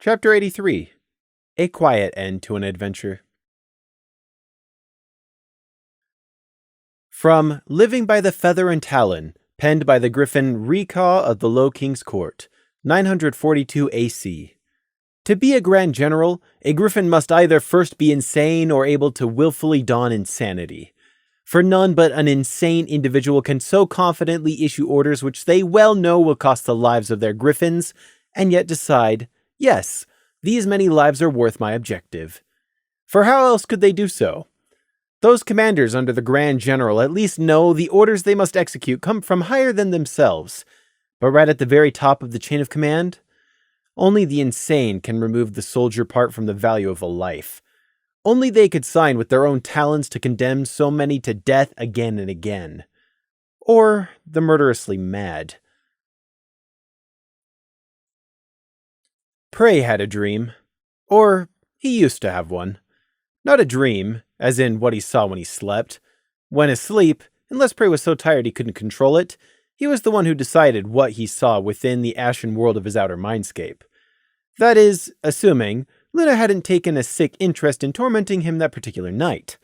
Chapter 83. A Quiet End to an Adventure. From Living by the Feather and Talon, penned by the Griffin Recaw of the Low King's Court, 942 AC. To be a Grand General, a Griffin must either first be insane or able to willfully don insanity. For none but an insane individual can so confidently issue orders which they well know will cost the lives of their Griffins, and yet decide, yes, these many lives are worth my objective. For how else could they do so? Those commanders under the Grand General at least know the orders they must execute come from higher than themselves, but right at the very top of the chain of command? Only the insane can remove the soldier part from the value of a life. Only they could sign with their own talons to condemn so many to death again and again. Or the murderously mad. Prey had a dream. Or he used to have one. Not a dream, as in what he saw when he slept. When asleep, unless Prey was so tired he couldn't control it, he was the one who decided what he saw within the ashen world of his outer mindscape. That is, assuming Luna hadn't taken a sick interest in tormenting him that particular night.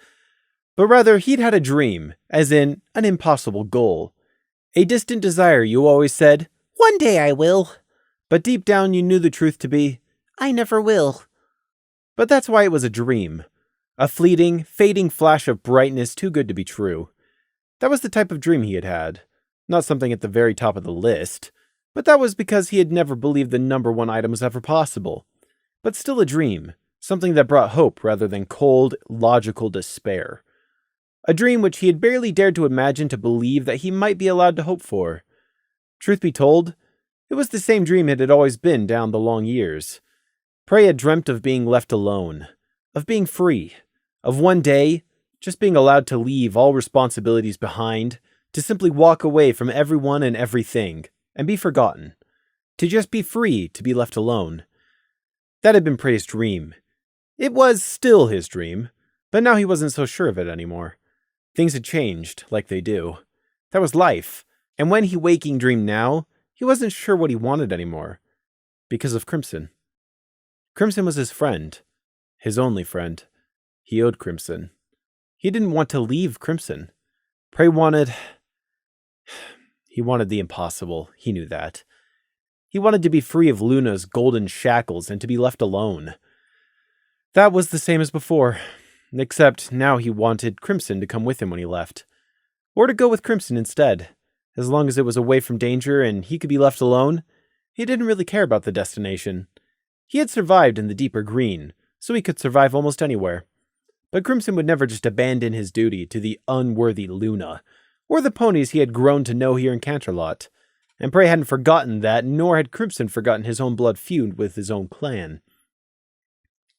But rather, he'd had a dream, as in an impossible goal. A distant desire you always said, "One day I will." But deep down you knew the truth to be, "I never will." But that's why it was a dream. A fleeting, fading flash of brightness too good to be true. That was the type of dream he had had. Not something at the very top of the list. But that was because he had never believed the number one item was ever possible. But still a dream. Something that brought hope rather than cold, logical despair. A dream which he had barely dared to imagine to believe that he might be allowed to hope for. Truth be told, it was the same dream it had always been down the long years. Prey had dreamt of being left alone. Of being free. Of one day, just being allowed to leave all responsibilities behind, to simply walk away from everyone and everything, and be forgotten. To just be free to be left alone. That had been Prey's dream. It was still his dream, but now he wasn't so sure of it anymore. Things had changed, like they do. That was life, and when he waking dreamed now, he wasn't sure what he wanted anymore. Because of Crimson. Crimson was his friend. His only friend. He owed Crimson. He didn't want to leave Crimson. Prey wanted... He wanted the impossible, he knew that. He wanted to be free of Luna's golden shackles and to be left alone. That was the same as before, except now he wanted Crimson to come with him when he left. Or to go with Crimson instead. As long as it was away from danger and he could be left alone, he didn't really care about the destination. He had survived in the deeper green, so he could survive almost anywhere. But Crimson would never just abandon his duty to the unworthy Luna, or the ponies he had grown to know here in Canterlot. And Prey hadn't forgotten that, nor had Crimson forgotten his own blood feud with his own clan.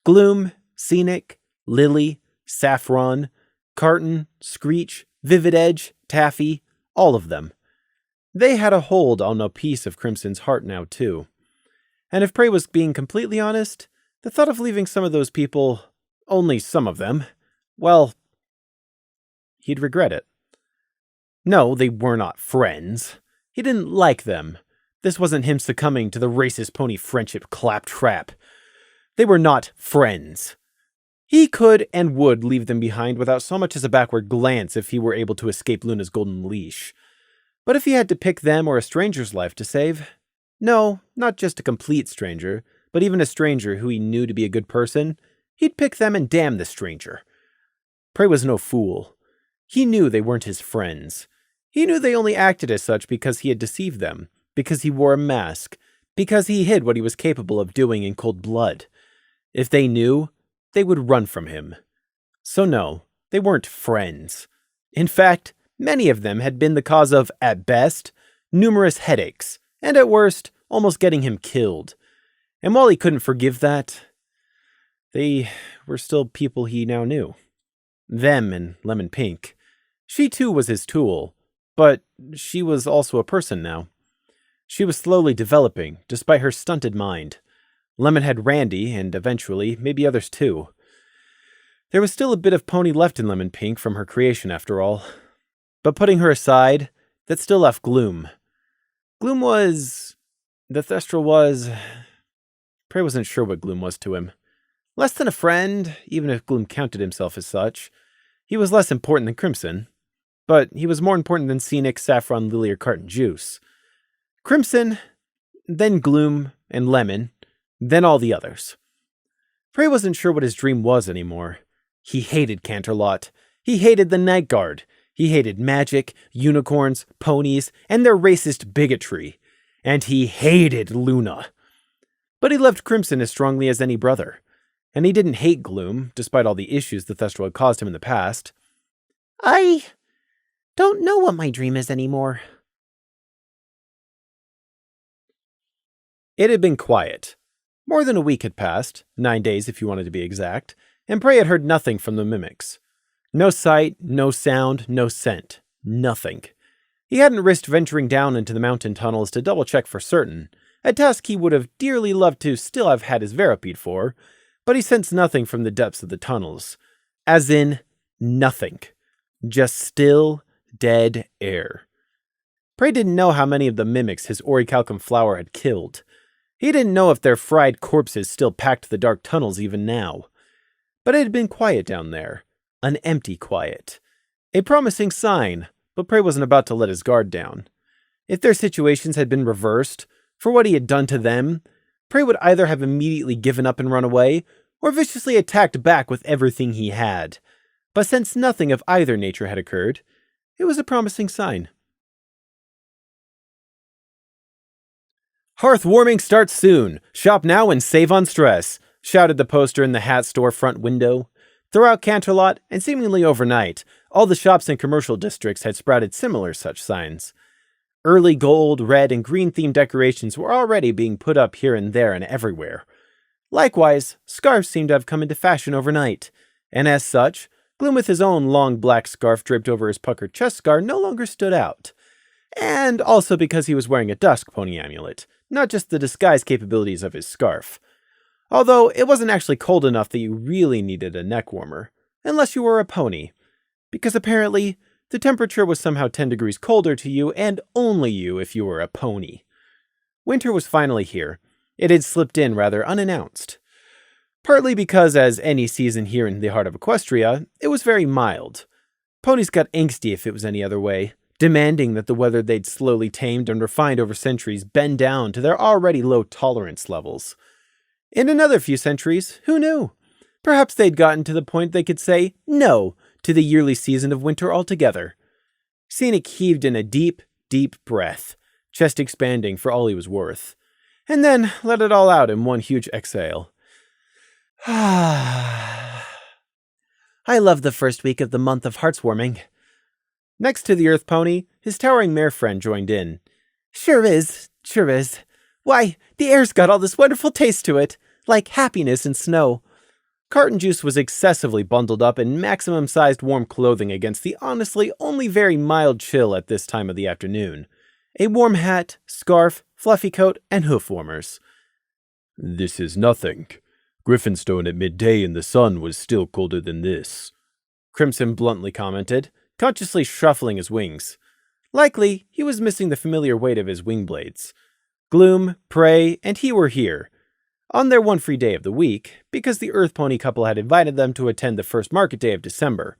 Gloom, Scenic, Lily, Saffron, Carton, Screech, Vivid Edge, Taffy, all of them. They had a hold on a piece of Crimson's heart now, too. And if Prey was being completely honest, the thought of leaving some of those people, only some of them, well, he'd regret it. No, they were not friends. He didn't like them. This wasn't him succumbing to the racist pony friendship claptrap. They were not friends. He could and would leave them behind without so much as a backward glance if he were able to escape Luna's golden leash. But if he had to pick them or a stranger's life to save, no, not just a complete stranger, but even a stranger who he knew to be a good person, he'd pick them and damn the stranger. Prey was no fool. He knew they weren't his friends. He knew they only acted as such because he had deceived them, because he wore a mask, because he hid what he was capable of doing in cold blood. If they knew, they would run from him. So no, they weren't friends. In fact, many of them had been the cause of, at best, numerous headaches, and at worst, almost getting him killed. And while he couldn't forgive that, they were still people he now knew. Them and Lemon Pink. She too was his tool. But she was also a person now. She was slowly developing, despite her stunted mind. Lemon had Randy, and eventually, maybe others too. There was still a bit of pony left in Lemon Pink from her creation, after all. But putting her aside, that still left Gloom. Gloom was... the Thestral was... Prey wasn't sure what Gloom was to him. Less than a friend, even if Gloom counted himself as such. He was less important than Crimson, but he was more important than Scenic, Saffron, Lily, or Carton Juice. Crimson, then Gloom and Lemon, then all the others. Prey wasn't sure what his dream was anymore. He hated Canterlot. He hated the Night Guard. He hated magic, unicorns, ponies, and their racist bigotry. And he hated Luna. But he loved Crimson as strongly as any brother. And he didn't hate Gloom, despite all the issues the Thestral had caused him in the past. I don't know what my dream is anymore. It had been quiet. More than a week had passed, 9 days if you wanted to be exact, and Prey had heard nothing from the mimics. No sight, no sound, no scent. Nothing. He hadn't risked venturing down into the mountain tunnels to double-check for certain, a task he would have dearly loved to still have had his Verapede for, but he sensed nothing from the depths of the tunnels. As in, nothing. Just still, dead air. Prey didn't know how many of the mimics his orichalcum flower had killed. He didn't know if their fried corpses still packed the dark tunnels even now. But it had been quiet down there. An empty quiet. A promising sign, but Prey wasn't about to let his guard down. If their situations had been reversed, for what he had done to them, Prey would either have immediately given up and run away, or viciously attacked back with everything he had. But since nothing of either nature had occurred, it was a promising sign. "Hearth warming starts soon. Shop now and save on stress," shouted the poster in the hat store front window. Throughout Canterlot, and seemingly overnight, all the shops and commercial districts had sprouted similar such signs. Early gold, red, and green-themed decorations were already being put up here and there and everywhere. Likewise, scarves seemed to have come into fashion overnight, and as such, Gloom with his own long black scarf draped over his puckered chest scar no longer stood out. And also because he was wearing a dusk pony amulet, not just the disguise capabilities of his scarf. Although it wasn't actually cold enough that you really needed a neck warmer, unless you were a pony, because apparently the temperature was somehow 10 degrees colder to you and only you if you were a pony. Winter was finally here. It had slipped in rather unannounced. Partly because, as any season here in the heart of Equestria, it was very mild. Ponies got angsty if it was any other way, demanding that the weather they'd slowly tamed and refined over centuries bend down to their already low tolerance levels. In another few centuries, who knew? Perhaps they'd gotten to the point they could say no to the yearly season of winter altogether. Scenic heaved in a deep, deep breath, chest expanding for all he was worth, and then let it all out in one huge exhale. I love the first week of the month of heartswarming. Next to the Earth Pony, his towering mare friend joined in. Sure is. Why, the air's got all this wonderful taste to it, like happiness and snow. Carton Juice was excessively bundled up in maximum-sized warm clothing against the honestly only very mild chill at this time of the afternoon. A warm hat, scarf, fluffy coat, and hoof warmers. "This is nothing. Griffinstone at midday in the sun was still colder than this," Crimson bluntly commented, consciously shuffling his wings. Likely, he was missing the familiar weight of his wing blades. Gloom, Prey, and he were here, on their one free day of the week, because the Earth Pony couple had invited them to attend the first market day of December.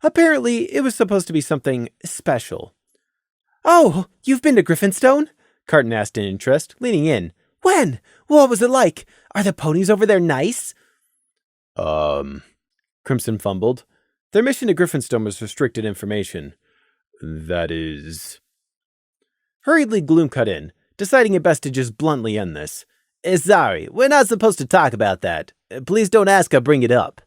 Apparently, it was supposed to be something special. "Oh, you've been to Griffinstone?" Carton asked in interest, leaning in. "When? What was it like? Are the ponies over there nice?" Crimson fumbled. Their mission to Griffinstone was restricted information. "That is..." Hurriedly, Gloom cut in, deciding it best to just bluntly end this. Sorry, we're not supposed to talk about that. Please don't ask, I'll bring it up."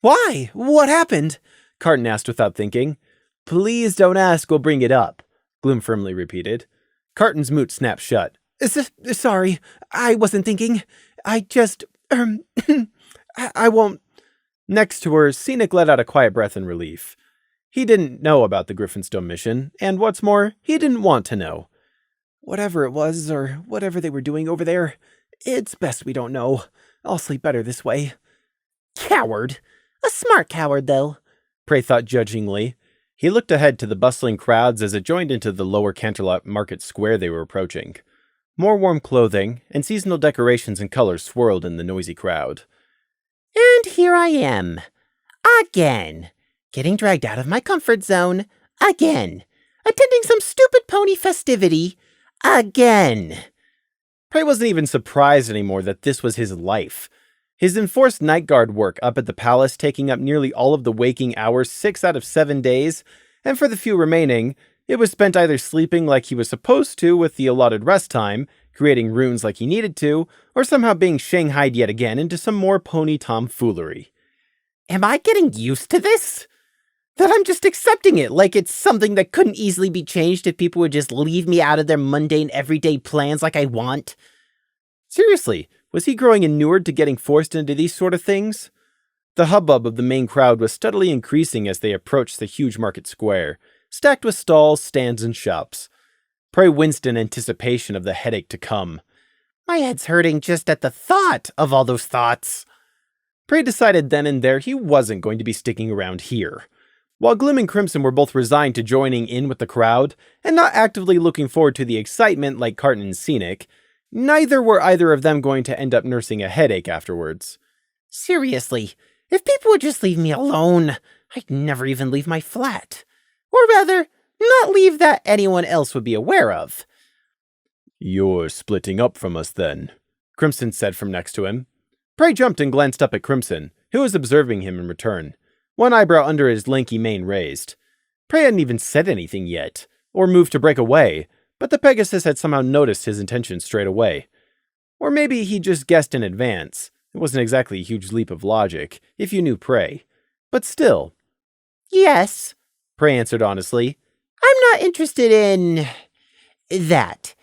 "Why? What happened?" Carton asked without thinking. "Please don't ask, we'll bring it up," Gloom firmly repeated. Carton's moot snapped shut. Sorry, I wasn't thinking. I just, I won't." Next to her, Scenic let out a quiet breath in relief. He didn't know about the Griffinstone mission, and what's more, he didn't want to know. Whatever it was, or whatever they were doing over there, it's best we don't know. I'll sleep better this way. Coward! A smart coward, though, Prey thought judgingly. He looked ahead to the bustling crowds as it joined into the lower Canterlot Market Square they were approaching. More warm clothing and seasonal decorations and colors swirled in the noisy crowd. And here I am. Again. Getting dragged out of my comfort zone. Again. Attending some stupid pony festivity. Again. Prey wasn't even surprised anymore that this was his life. His enforced night guard work up at the palace taking up nearly all of the waking hours 6 out of 7 days, and for the few remaining, it was spent either sleeping like he was supposed to with the allotted rest time, creating runes like he needed to, or somehow being shanghaied yet again into some more pony tomfoolery. Am I getting used to this? That I'm just accepting it like it's something that couldn't easily be changed if people would just leave me out of their mundane everyday plans like I want? Seriously, was he growing inured to getting forced into these sort of things? The hubbub of the main crowd was steadily increasing as they approached the huge market square, stacked with stalls, stands, and shops. Prey winced in anticipation of the headache to come. My head's hurting just at the thought of all those thoughts. Prey decided then and there he wasn't going to be sticking around here. While Gloom and Crimson were both resigned to joining in with the crowd, and not actively looking forward to the excitement like Carton and Scenic, neither were either of them going to end up nursing a headache afterwards. Seriously, if people would just leave me alone, I'd never even leave my flat. Or rather, not leave that anyone else would be aware of. You're splitting up from us then, Crimson said from next to him. Prey jumped and glanced up at Crimson, who was observing him in return, one eyebrow under his lanky mane raised. Prey hadn't even said anything yet, or moved to break away, but the Pegasus had somehow noticed his intentions straight away. Or maybe he just guessed in advance. It wasn't exactly a huge leap of logic, if you knew Prey. But still. Yes, Prey answered honestly. I'm not interested in that.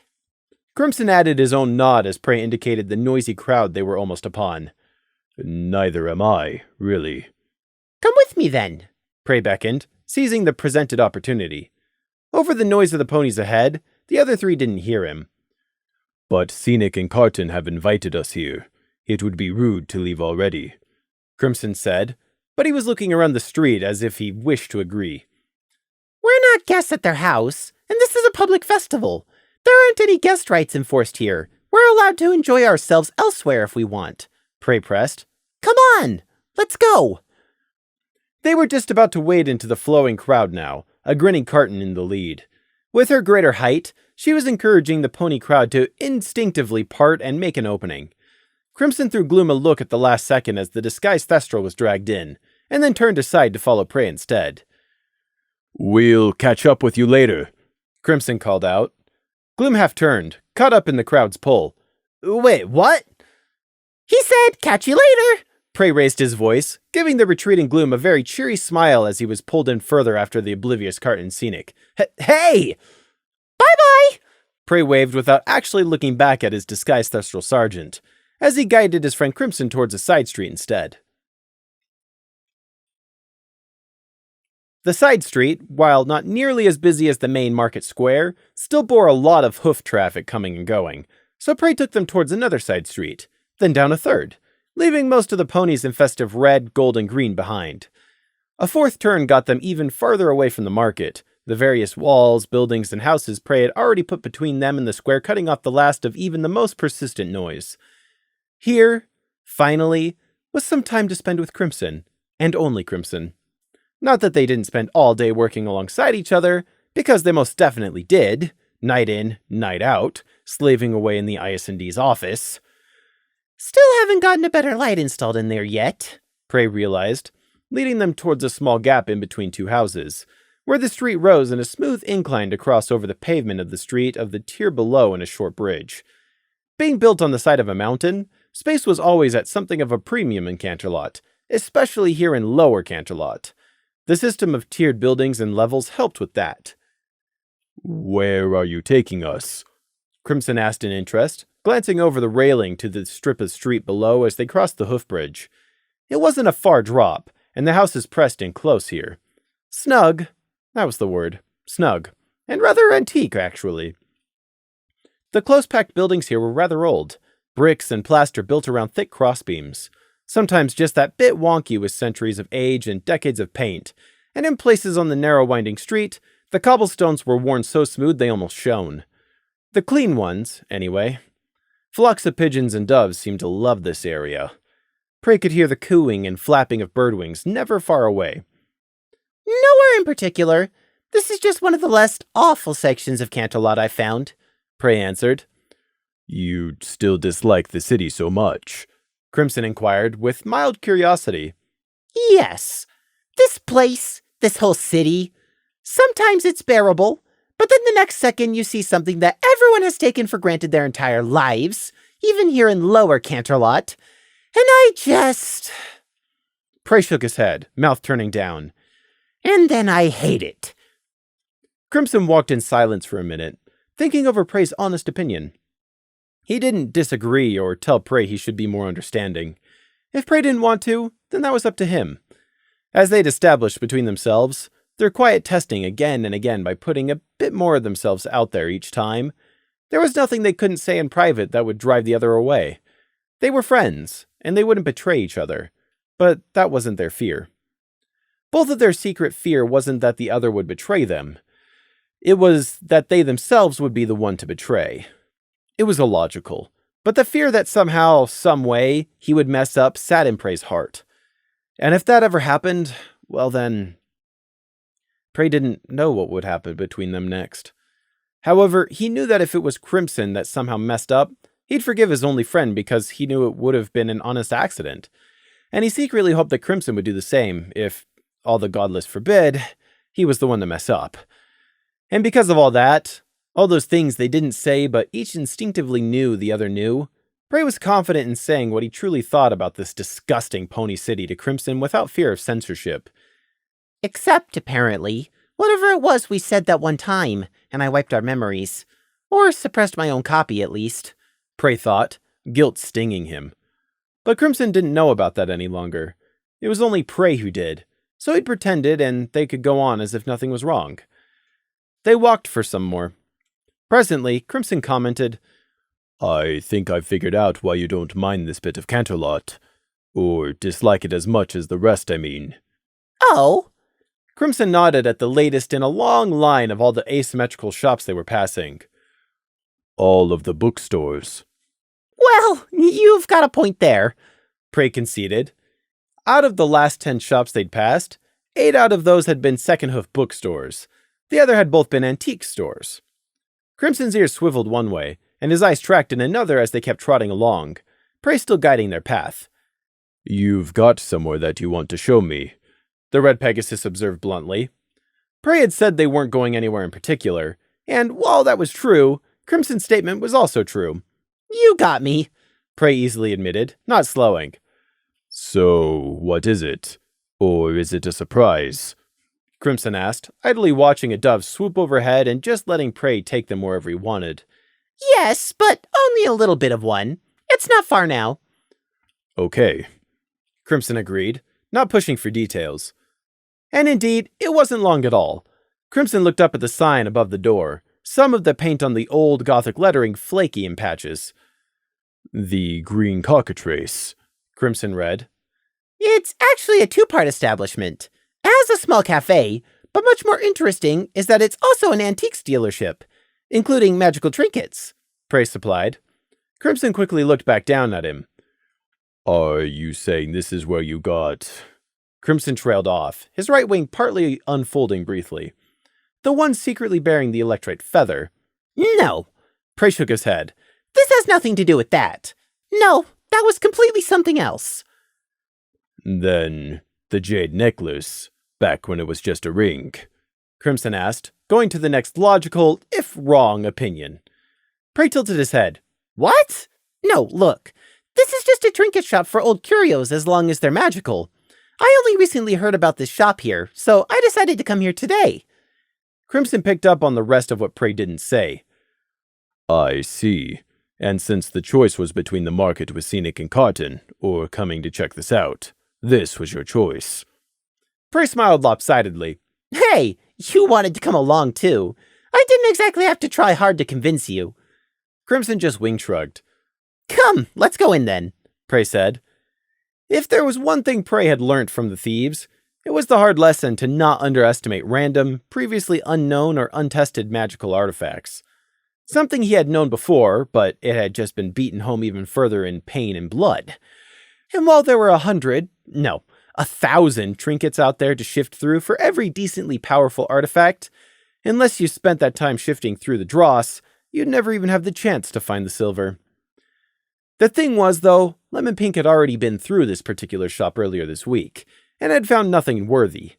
Crimson added his own nod as Prey indicated the noisy crowd they were almost upon. Neither am I, really. Come with me then, Prey beckoned, seizing the presented opportunity. Over the noise of the ponies ahead, the other three didn't hear him. But Scenic and Carton have invited us here. It would be rude to leave already, Crimson said, but he was looking around the street as if he wished to agree. We're not guests at their house, and this is a public festival. There aren't any guest rights enforced here. We're allowed to enjoy ourselves elsewhere if we want, Prey pressed. Come on, let's go. They were just about to wade into the flowing crowd now, a grinning Carton in the lead. With her greater height, she was encouraging the pony crowd to instinctively part and make an opening. Crimson threw Gloom a look at the last second as the disguised Thestral was dragged in, and then turned aside to follow Prey instead. We'll catch up with you later, Crimson called out. Gloom half turned, caught up in the crowd's pull. Wait, what? He said, catch you later. Prey raised his voice, giving the retreating Gloom a very cheery smile as he was pulled in further after the oblivious Carton Scenic. Hey! Bye-bye! Prey waved without actually looking back at his disguised Thestral Sergeant, as he guided his friend Crimson towards a side street instead. The side street, while not nearly as busy as the main market square, still bore a lot of hoof traffic coming and going, so Prey took them towards another side street, then down a third, leaving most of the ponies in festive red, gold, and green behind. A fourth turn got them even farther away from the market, the various walls, buildings, and houses Prey had already put between them and the square, cutting off the last of even the most persistent noise. Here, finally, was some time to spend with Crimson, and only Crimson. Not that they didn't spend all day working alongside each other, because they most definitely did, night in, night out, slaving away in the IS&D's office. Still haven't gotten a better light installed in there yet, Prey realized, leading them towards a small gap in between two houses, where the street rose in a smooth incline to cross over the pavement of the street of the tier below in a short bridge. Being built on the side of a mountain, space was always at something of a premium in Canterlot, especially here in Lower Canterlot. The system of tiered buildings and levels helped with that. Where are you taking us? Crimson asked in interest, glancing over the railing to the strip of street below as they crossed the hoof bridge. It wasn't a far drop, and the houses pressed in close here. Snug, that was the word, snug, and rather antique, actually. The close-packed buildings here were rather old, bricks and plaster built around thick crossbeams, sometimes just that bit wonky with centuries of age and decades of paint, and in places on the narrow winding street, the cobblestones were worn so smooth they almost shone. The clean ones, anyway. Flocks of pigeons and doves seemed to love this area. Prey could hear the cooing and flapping of bird wings never far away. Nowhere in particular. This is just one of the less awful sections of Canterlot I found, Prey answered. You still dislike the city so much? Crimson inquired with mild curiosity. Yes. This place, this whole city, sometimes it's bearable, but then the next second you see something that everyone has taken for granted their entire lives, even here in Lower Canterlot, and I just... Prey shook his head, mouth turning down. And then I hate it. Crimson walked in silence for a minute, thinking over Prey's honest opinion. He didn't disagree or tell Prey he should be more understanding. If Prey didn't want to, then that was up to him. As they'd established between themselves, their quiet testing again and again by putting a bit more of themselves out there each time, there was nothing they couldn't say in private that would drive the other away. They were friends, and they wouldn't betray each other, but that wasn't their fear. Both of their secret fear wasn't that the other would betray them. It was that they themselves would be the one to betray. It was illogical, but the fear that somehow, some way, he would mess up sat in Prey's heart. And if that ever happened, well then... Prey didn't know what would happen between them next. However, he knew that if it was Crimson that somehow messed up, he'd forgive his only friend because he knew it would have been an honest accident. And he secretly hoped that Crimson would do the same if, all the godless forbid, he was the one to mess up. And because of all that, all those things they didn't say but each instinctively knew the other knew, Prey was confident in saying what he truly thought about this disgusting pony city to Crimson without fear of censorship. Except, apparently, whatever it was we said that one time, and I wiped our memories. Or suppressed my own copy, at least. Prey thought, guilt stinging him. But Crimson didn't know about that any longer. It was only Prey who did, so he'd pretended and they could go on as if nothing was wrong. They walked for some more. Presently, Crimson commented, I think I've figured out why you don't mind this bit of Canterlot. Or dislike it as much as the rest, I mean. Oh? Crimson nodded at the latest in a long line of all the asymmetrical shops they were passing. All of the bookstores. Well, you've got a point there, Prey conceded. Out of the last 10 shops they'd passed, 8 out of those had been second-hoof bookstores. The other had both been antique stores. Crimson's ears swiveled one way, and his eyes tracked in another as they kept trotting along, Prey still guiding their path. You've got somewhere that you want to show me, the Red Pegasus observed bluntly. Prey had said they weren't going anywhere in particular, and while that was true, Crimson's statement was also true. You got me, Prey easily admitted, not slowing. So, what is it? Or is it a surprise? Crimson asked, idly watching a dove swoop overhead and just letting Prey take them wherever he wanted. Yes, but only a little bit of one. It's not far now. Okay, Crimson agreed, not pushing for details. And indeed, it wasn't long at all. Crimson looked up at the sign above the door, some of the paint on the old Gothic lettering flaky in patches. The Green Cockatrice, Crimson read. It's actually a two-part establishment. It has a small cafe, but much more interesting is that it's also an antiques dealership, including magical trinkets, Prey supplied. Crimson quickly looked back down at him. Are you saying this is where you got... Crimson trailed off, his right wing partly unfolding briefly. The one secretly bearing the electrite feather. No. Prey shook his head. This has nothing to do with that. No, that was completely something else. Then, the jade necklace, back when it was just a ring? Crimson asked, going to the next logical, if wrong, opinion. Prey tilted his head. What? No, look. This is just a trinket shop for old curios as long as they're magical. I only recently heard about this shop here, so I decided to come here today. Crimson picked up on the rest of what Prey didn't say. I see. And since the choice was between the market with Scenic and Carton, or coming to check this out, this was your choice. Prey smiled lopsidedly. Hey, you wanted to come along too. I didn't exactly have to try hard to convince you. Crimson just wing-shrugged. Come, let's go in then, Prey said. If there was one thing Prey had learnt from the thieves, it was the hard lesson to not underestimate random, previously unknown or untested magical artifacts. Something he had known before, but it had just been beaten home even further in pain and blood. And while there were 1,000 trinkets out there to shift through for every decently powerful artifact, unless you spent that time shifting through the dross, you'd never even have the chance to find the silver. The thing was, though, Lemon Pink had already been through this particular shop earlier this week, and had found nothing worthy.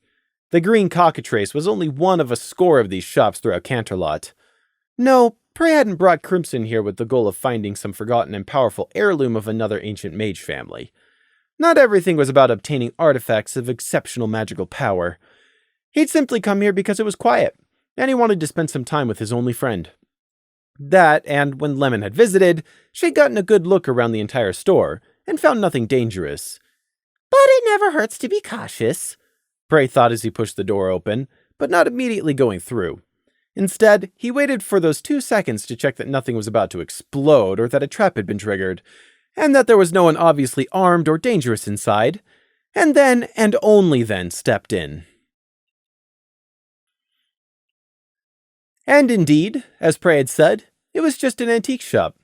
The Green Cockatrice was only one of a score of these shops throughout Canterlot. No, Prey hadn't brought Crimson here with the goal of finding some forgotten and powerful heirloom of another ancient mage family. Not everything was about obtaining artifacts of exceptional magical power. He'd simply come here because it was quiet, and he wanted to spend some time with his only friend. That, and when Lemon had visited, she'd gotten a good look around the entire store, and found nothing dangerous. But it never hurts to be cautious, Prey thought as he pushed the door open, but not immediately going through. Instead, he waited for those 2 seconds to check that nothing was about to explode or that a trap had been triggered, and that there was no one obviously armed or dangerous inside, and then, and only then, stepped in. And indeed, as Prey had said, it was just an antique shop.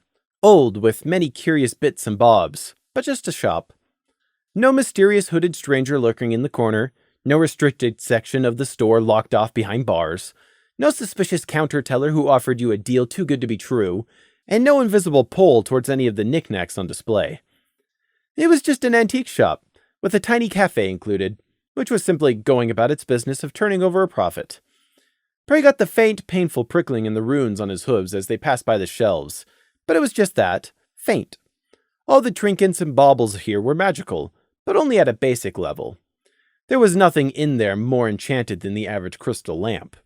Old, with many curious bits and bobs, but just a shop. No mysterious hooded stranger lurking in the corner, no restricted section of the store locked off behind bars, no suspicious counter teller who offered you a deal too good to be true, and no invisible pole towards any of the knickknacks on display. It was just an antique shop, with a tiny cafe included, which was simply going about its business of turning over a profit. Prey got the faint, painful prickling in the runes on his hooves as they passed by the shelves, but it was just that, faint. All the trinkets and baubles here were magical, but only at a basic level. There was nothing in there more enchanted than the average crystal lamp.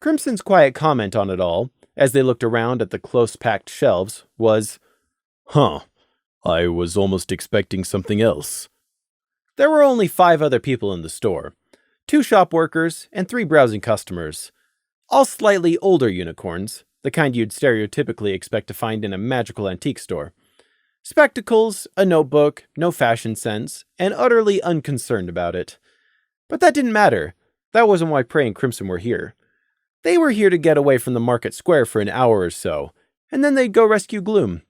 Crimson's quiet comment on it all, as they looked around at the close-packed shelves, was, I was almost expecting something else." There were only 5 other people in the store, 2 shop workers and 3 browsing customers, all slightly older unicorns, the kind you'd stereotypically expect to find in a magical antique store. Spectacles, a notebook, no fashion sense, and utterly unconcerned about it. But that didn't matter. That wasn't why Prey and Crimson were here. They were here to get away from the market square for an hour or so, and then they'd go rescue Gloom.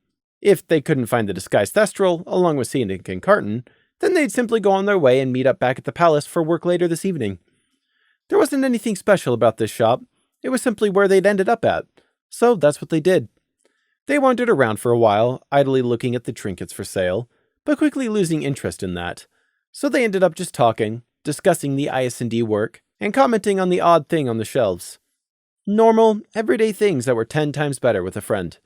If they couldn't find the disguised Thestral, along with Scenic and Carton, then they'd simply go on their way and meet up back at the palace for work later this evening. There wasn't anything special about this shop. It was simply where they'd ended up at. So that's what they did. They wandered around for a while, idly looking at the trinkets for sale, but quickly losing interest in that. So they ended up just talking, discussing the IS&D work, and commenting on the odd thing on the shelves. Normal, everyday things that were 10 times better with a friend.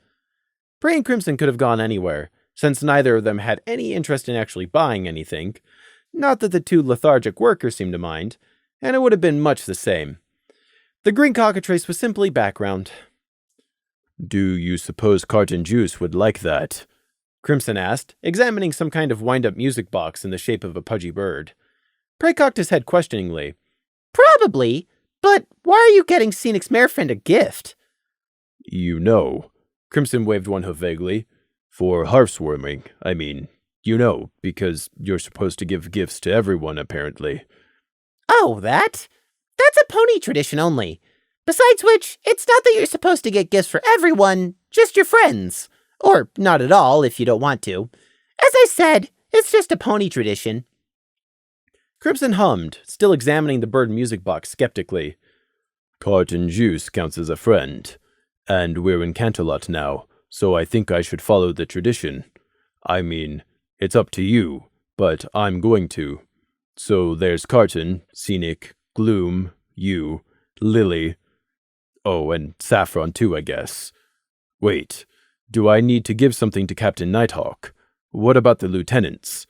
Prey and Crimson could have gone anywhere, since neither of them had any interest in actually buying anything. Not that the 2 lethargic workers seemed to mind, and it would have been much the same. The Green Cockatrice was simply background. "Do you suppose Carton Juice would like that?" Crimson asked, examining some kind of wind-up music box in the shape of a pudgy bird. Prey cocked his head questioningly. Probably, but why are you getting Scenic's mare friend a gift? "You know," Crimson waved one hoof vaguely, "for hearthwarming, I mean. You know, because you're supposed to give gifts to everyone, apparently." Oh, that? That's a pony tradition only. Besides which, it's not that you're supposed to get gifts for everyone, just your friends. Or not at all, if you don't want to. As I said, it's just a pony tradition. Crimson hummed, still examining the bird music box skeptically. "Carton Juice counts as a friend, and we're in Canterlot now, so I think I should follow the tradition. I mean, it's up to you, but I'm going to. So there's Carton, Scenic, Gloom, you, Lily. Oh, and Saffron too, I guess. Wait, do I need to give something to Captain Nighthawk? What about the lieutenants?"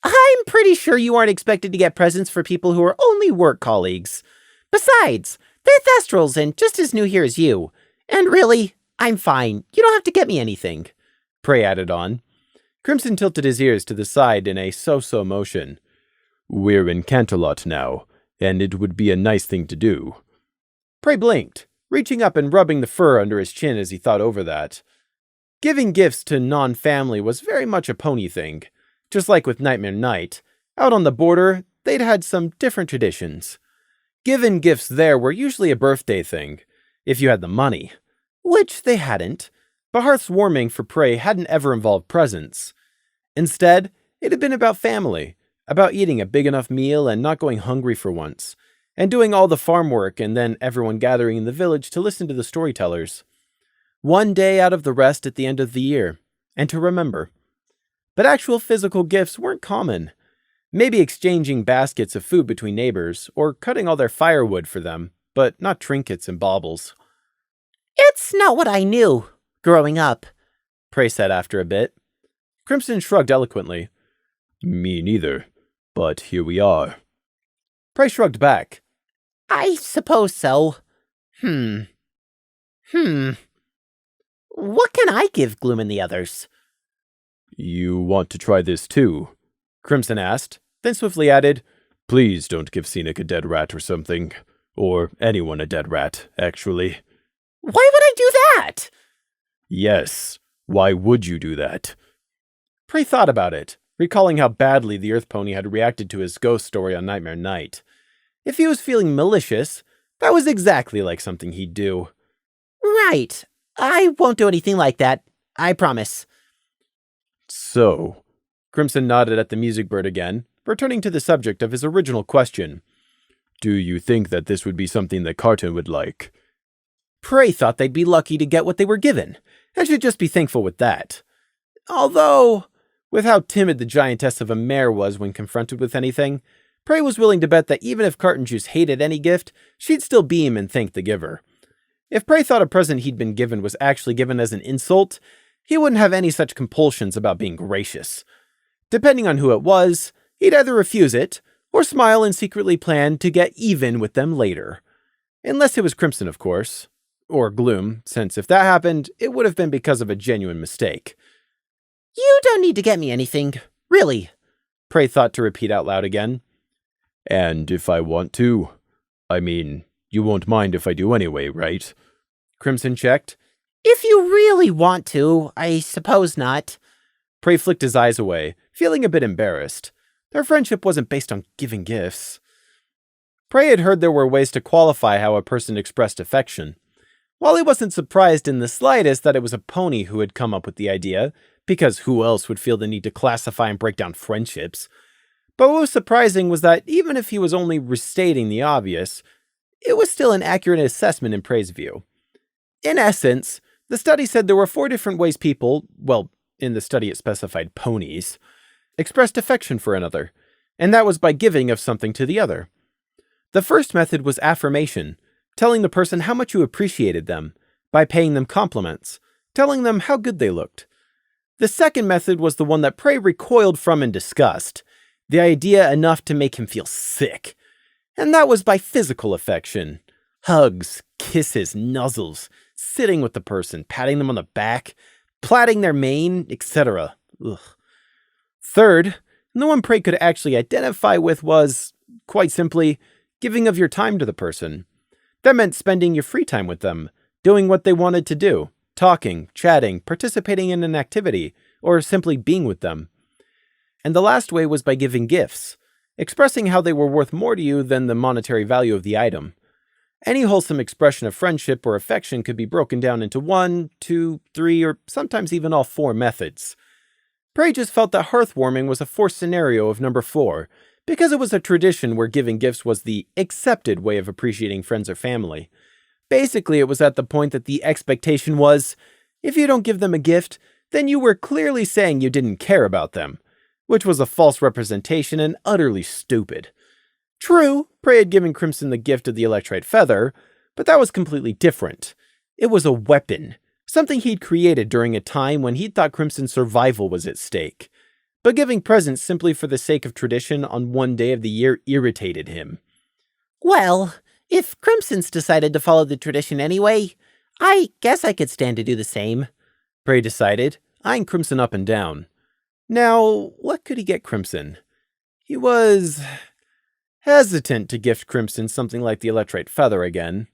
I'm pretty sure you aren't expected to get presents for people who are only work colleagues. Besides, they're Thestrals and just as new here as you. And really, I'm fine. You don't have to get me anything. Prey added on. Crimson tilted his ears to the side in a so-so motion. "We're in Canterlot now, and it would be a nice thing to do." Prey blinked, reaching up and rubbing the fur under his chin as he thought over that. Giving gifts to non-family was very much a pony thing. Just like with Nightmare Night, out on the border, they'd had some different traditions. Given gifts there were usually a birthday thing, if you had the money. Which they hadn't, but Hearth's warming for Prey hadn't ever involved presents. Instead, it had been about family, about eating a big enough meal and not going hungry for once, and doing all the farm work and then everyone gathering in the village to listen to the storytellers. One day out of the rest at the end of the year, and to remember. But actual physical gifts weren't common. Maybe exchanging baskets of food between neighbors, or cutting all their firewood for them, but not trinkets and baubles. It's not what I knew, growing up, Prey said after a bit. Crimson shrugged eloquently. Me neither, but here we are. Prey shrugged back. I suppose so. What can I give Gloom and the others? You want to try this too? Crimson asked, then swiftly added, Please don't give Scenic a dead rat or something. Or anyone a dead rat, actually. Why would I do that? Yes, why would you do that? Prey thought about it, recalling how badly the Earth Pony had reacted to his ghost story on Nightmare Night. If he was feeling malicious, that was exactly like something he'd do. Right. I won't do anything like that. I promise. So, Crimson nodded at the music bird again, returning to the subject of his original question. Do you think that this would be something that Carton would like? Prey thought they'd be lucky to get what they were given, and should just be thankful with that. Although, with how timid the giantess of a mare was when confronted with anything, Prey was willing to bet that even if Carton Juice hated any gift, she'd still beam and thank the giver. If Prey thought a present he'd been given was actually given as an insult, he wouldn't have any such compulsions about being gracious. Depending on who it was, he'd either refuse it, or smile and secretly plan to get even with them later. Unless it was Crimson, of course. Or Gloom, since if that happened, it would have been because of a genuine mistake. You don't need to get me anything. Really. Prey thought to repeat out loud again. And if I want to? I mean, you won't mind if I do anyway, right? Crimson checked. If you really want to, I suppose not. Prey flicked his eyes away, feeling a bit embarrassed. Their friendship wasn't based on giving gifts. Prey had heard there were ways to qualify how a person expressed affection. While he wasn't surprised in the slightest that it was a pony who had come up with the idea, because who else would feel the need to classify and break down friendships? But what was surprising was that even if he was only restating the obvious, it was still an accurate assessment in Prey's view. In essence, the study said there were 4 different ways people, well, in the study it specified ponies, expressed affection for another, and that was by giving of something to the other. The first method was affirmation, telling the person how much you appreciated them, by paying them compliments, telling them how good they looked. The second method was the one that Prey recoiled from in disgust, the idea enough to make him feel sick. And that was by physical affection. Hugs, kisses, nuzzles, sitting with the person, patting them on the back, plaiting their mane, etc. Third, and the one Prey could actually identify with was, quite simply, giving of your time to the person. That meant spending your free time with them, doing what they wanted to do, talking, chatting, participating in an activity, or simply being with them. And the last way was by giving gifts, expressing how they were worth more to you than the monetary value of the item. Any wholesome expression of friendship or affection could be broken down into 1, 2, 3, or sometimes even all 4 methods. Prey just felt that hearthwarming was a forced scenario of number 4, because it was a tradition where giving gifts was the accepted way of appreciating friends or family. Basically, it was at the point that the expectation was, if you don't give them a gift, then you were clearly saying you didn't care about them, which was a false representation and utterly stupid. True, Prey had given Crimson the gift of the Electrite Feather, but that was completely different. It was a weapon, something he'd created during a time when he'd thought Crimson's survival was at stake. But giving presents simply for the sake of tradition on one day of the year irritated him. Well, if Crimson's decided to follow the tradition anyway, I guess I could stand to do the same. Prey decided, eyeing Crimson up and down. Now, what could he get Crimson? He was hesitant to gift Crimson something like the Electrite Feather again.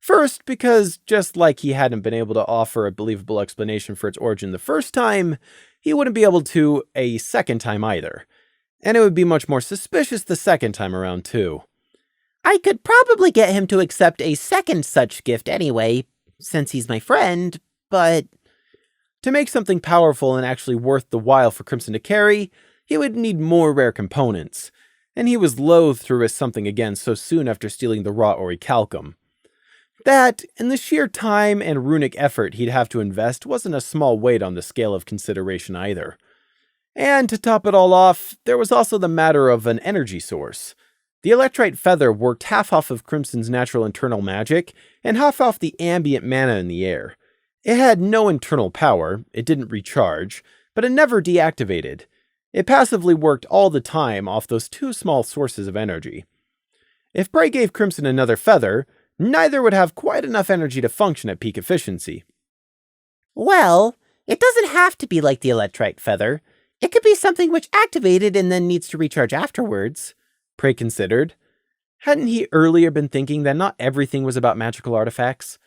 First, because just like he hadn't been able to offer a believable explanation for its origin the first time, he wouldn't be able to a second time either. And it would be much more suspicious the second time around, too. I could probably get him to accept a second such gift anyway, since he's my friend, but To make something powerful and actually worth the while for Crimson to carry, he would need more rare components, and he was loath to risk something again so soon after stealing the raw orichalcum. That, and the sheer time and runic effort he'd have to invest, wasn't a small weight on the scale of consideration either. And to top it all off, there was also the matter of an energy source. The electrite feather worked half off of Crimson's natural internal magic, and half off the ambient mana in the air. It had no internal power, it didn't recharge, but it never deactivated. It passively worked all the time off those two small sources of energy. If Prey gave Crimson another feather, neither would have quite enough energy to function at peak efficiency. well, it doesn't have to be like the electrite feather. It could be something which activated and then needs to recharge afterwards, Prey considered. Hadn't he earlier been thinking that not everything was about magical artifacts?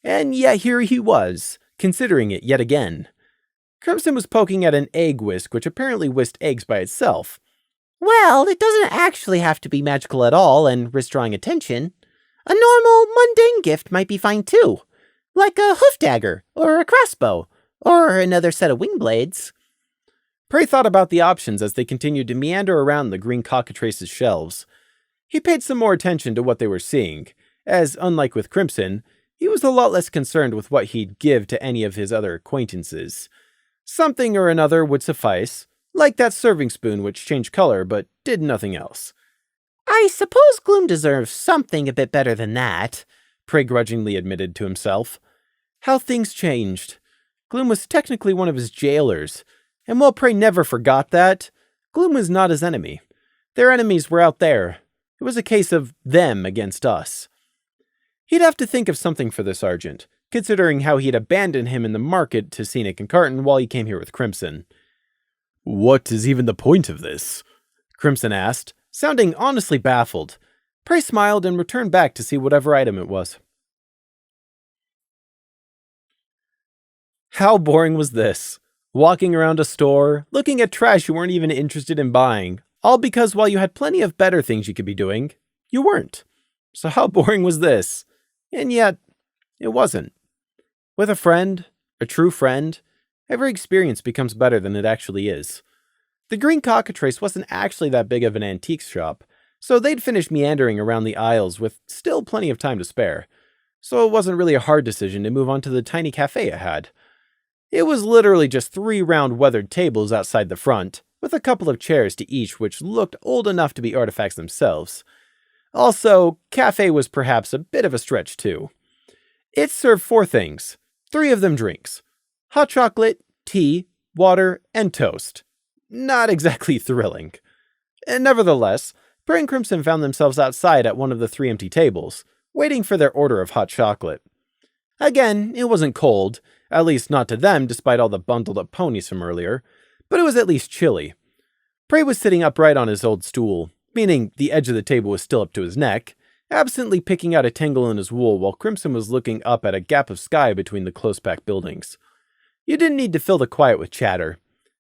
And yet here he was, considering it yet again. Crimson was poking at an egg whisk which apparently whisked eggs by itself. Well, it doesn't actually have to be magical at all and risk drawing attention. A normal, mundane gift might be fine too, like a hoof dagger, or a crossbow, or another set of wing blades. Prey thought about the options as they continued to meander around the green cockatrice's shelves. He paid some more attention to what they were seeing, as, unlike with Crimson, he was a lot less concerned with what he'd give to any of his other acquaintances. Something or another would suffice, like that serving spoon which changed color but did nothing else. I suppose Gloom deserves something a bit better than that, Prey grudgingly admitted to himself. How things changed. Gloom was technically one of his jailers, and while Prey never forgot that, Gloom was not his enemy. Their enemies were out there. It was a case of them against us. He'd have to think of something for the sergeant, considering how he'd abandoned him in the market to Scenic and Carton while he came here with Crimson. What is even the point of this? Crimson asked, sounding honestly baffled. Prey smiled and returned back to see whatever item it was. How boring was this? Walking around a store, looking at trash you weren't even interested in buying, all because while you had plenty of better things you could be doing, you weren't. So how boring was this? And yet, it wasn't. With a friend, a true friend, every experience becomes better than it actually is. The Green Cockatrice wasn't actually that big of an antiques shop, so they'd finished meandering around the aisles with still plenty of time to spare. So it wasn't really a hard decision to move on to the tiny cafe it had. It was literally just 3 round weathered tables outside the front, with a couple of chairs to each which looked old enough to be artifacts themselves. Also, cafe was perhaps a bit of a stretch too. It served 4 things, 3 of them drinks. Hot chocolate, tea, water, and toast. Not exactly thrilling. And nevertheless, Prey and Crimson found themselves outside at one of the 3 empty tables, waiting for their order of hot chocolate. Again, it wasn't cold, at least not to them despite all the bundled up ponies from earlier, but it was at least chilly. Prey was sitting upright on his old stool, meaning the edge of the table was still up to his neck, absently picking out a tangle in his wool while Crimson was looking up at a gap of sky between the close-packed buildings. You didn't need to fill the quiet with chatter.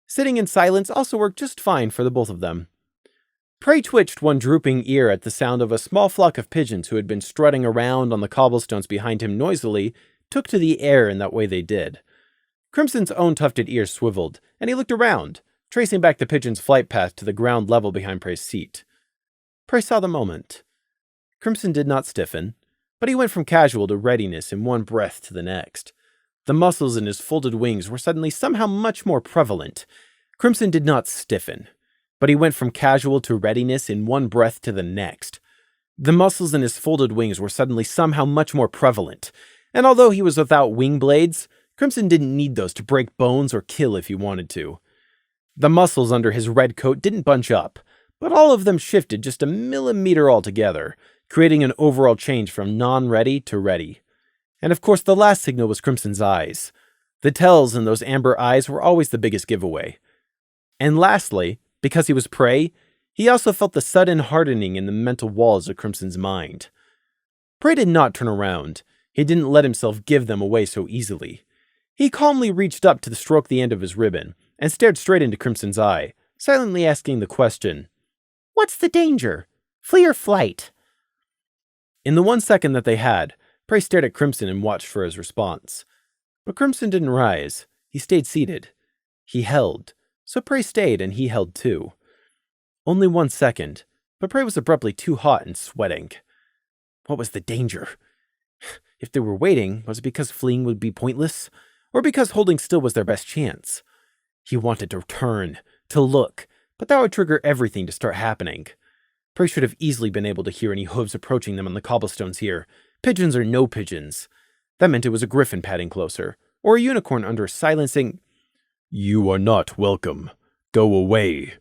Sitting in silence also worked just fine for the both of them. Prey twitched one drooping ear at the sound of a small flock of pigeons who had been strutting around on the cobblestones behind him noisily, took to the air in that way they did. Crimson's own tufted ears swiveled, and he looked around, tracing back the pigeon's flight path to the ground level behind Prey's seat. Prey saw the moment. Crimson did not stiffen, but he went from casual to readiness in one breath to the next. The muscles in his folded wings were suddenly somehow much more prevalent. Crimson did not stiffen, but he went from casual to readiness in one breath to the next. The muscles in his folded wings were suddenly somehow much more prevalent, and although he was without wing blades, Crimson didn't need those to break bones or kill if he wanted to. The muscles under his red coat didn't bunch up, but all of them shifted just a millimeter altogether, creating an overall change from non-ready to ready. And of course the last signal was Crimson's eyes. The tells in those amber eyes were always the biggest giveaway. And lastly, because he was Prey, he also felt the sudden hardening in the mental walls of Crimson's mind. Prey did not turn around. He didn't let himself give them away so easily. He calmly reached up to stroke the end of his ribbon, and stared straight into Crimson's eye, silently asking the question, What's the danger? Flee or flight? In the 1 second that they had, Prey stared at Crimson and watched for his response. But Crimson didn't rise. He stayed seated. He held. So Prey stayed and he held too. Only 1 second, but Prey was abruptly too hot and sweating. What was the danger? If they were waiting, was it because fleeing would be pointless? Or because holding still was their best chance? He wanted to turn, to look, but that would trigger everything to start happening. Prey should have easily been able to hear any hooves approaching them on the cobblestones here, pigeons or no pigeons. That meant it was a griffin padding closer, or a unicorn under a silencing... You are not welcome. Go away,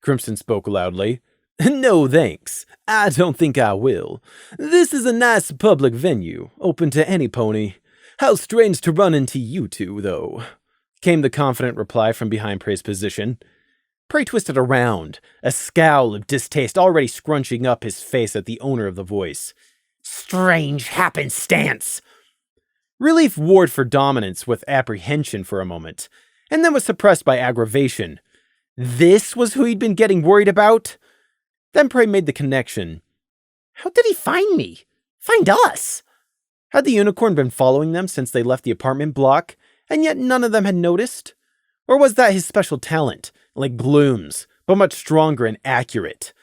Crimson spoke loudly. No thanks. I don't think I will. This is a nice public venue, open to any pony. How strange to run into you two, though, came the confident reply from behind Prey's position. Prey twisted around, a scowl of distaste already scrunching up his face at the owner of the voice. Strange happenstance! Relief warred for dominance with apprehension for a moment, and then was suppressed by aggravation. This was who he'd been getting worried about? Then Prey made the connection. How did he find me? Find us? Had the unicorn been following them since they left the apartment block, and yet none of them had noticed? Or was that his special talent, like Gloom's, but much stronger and accurate?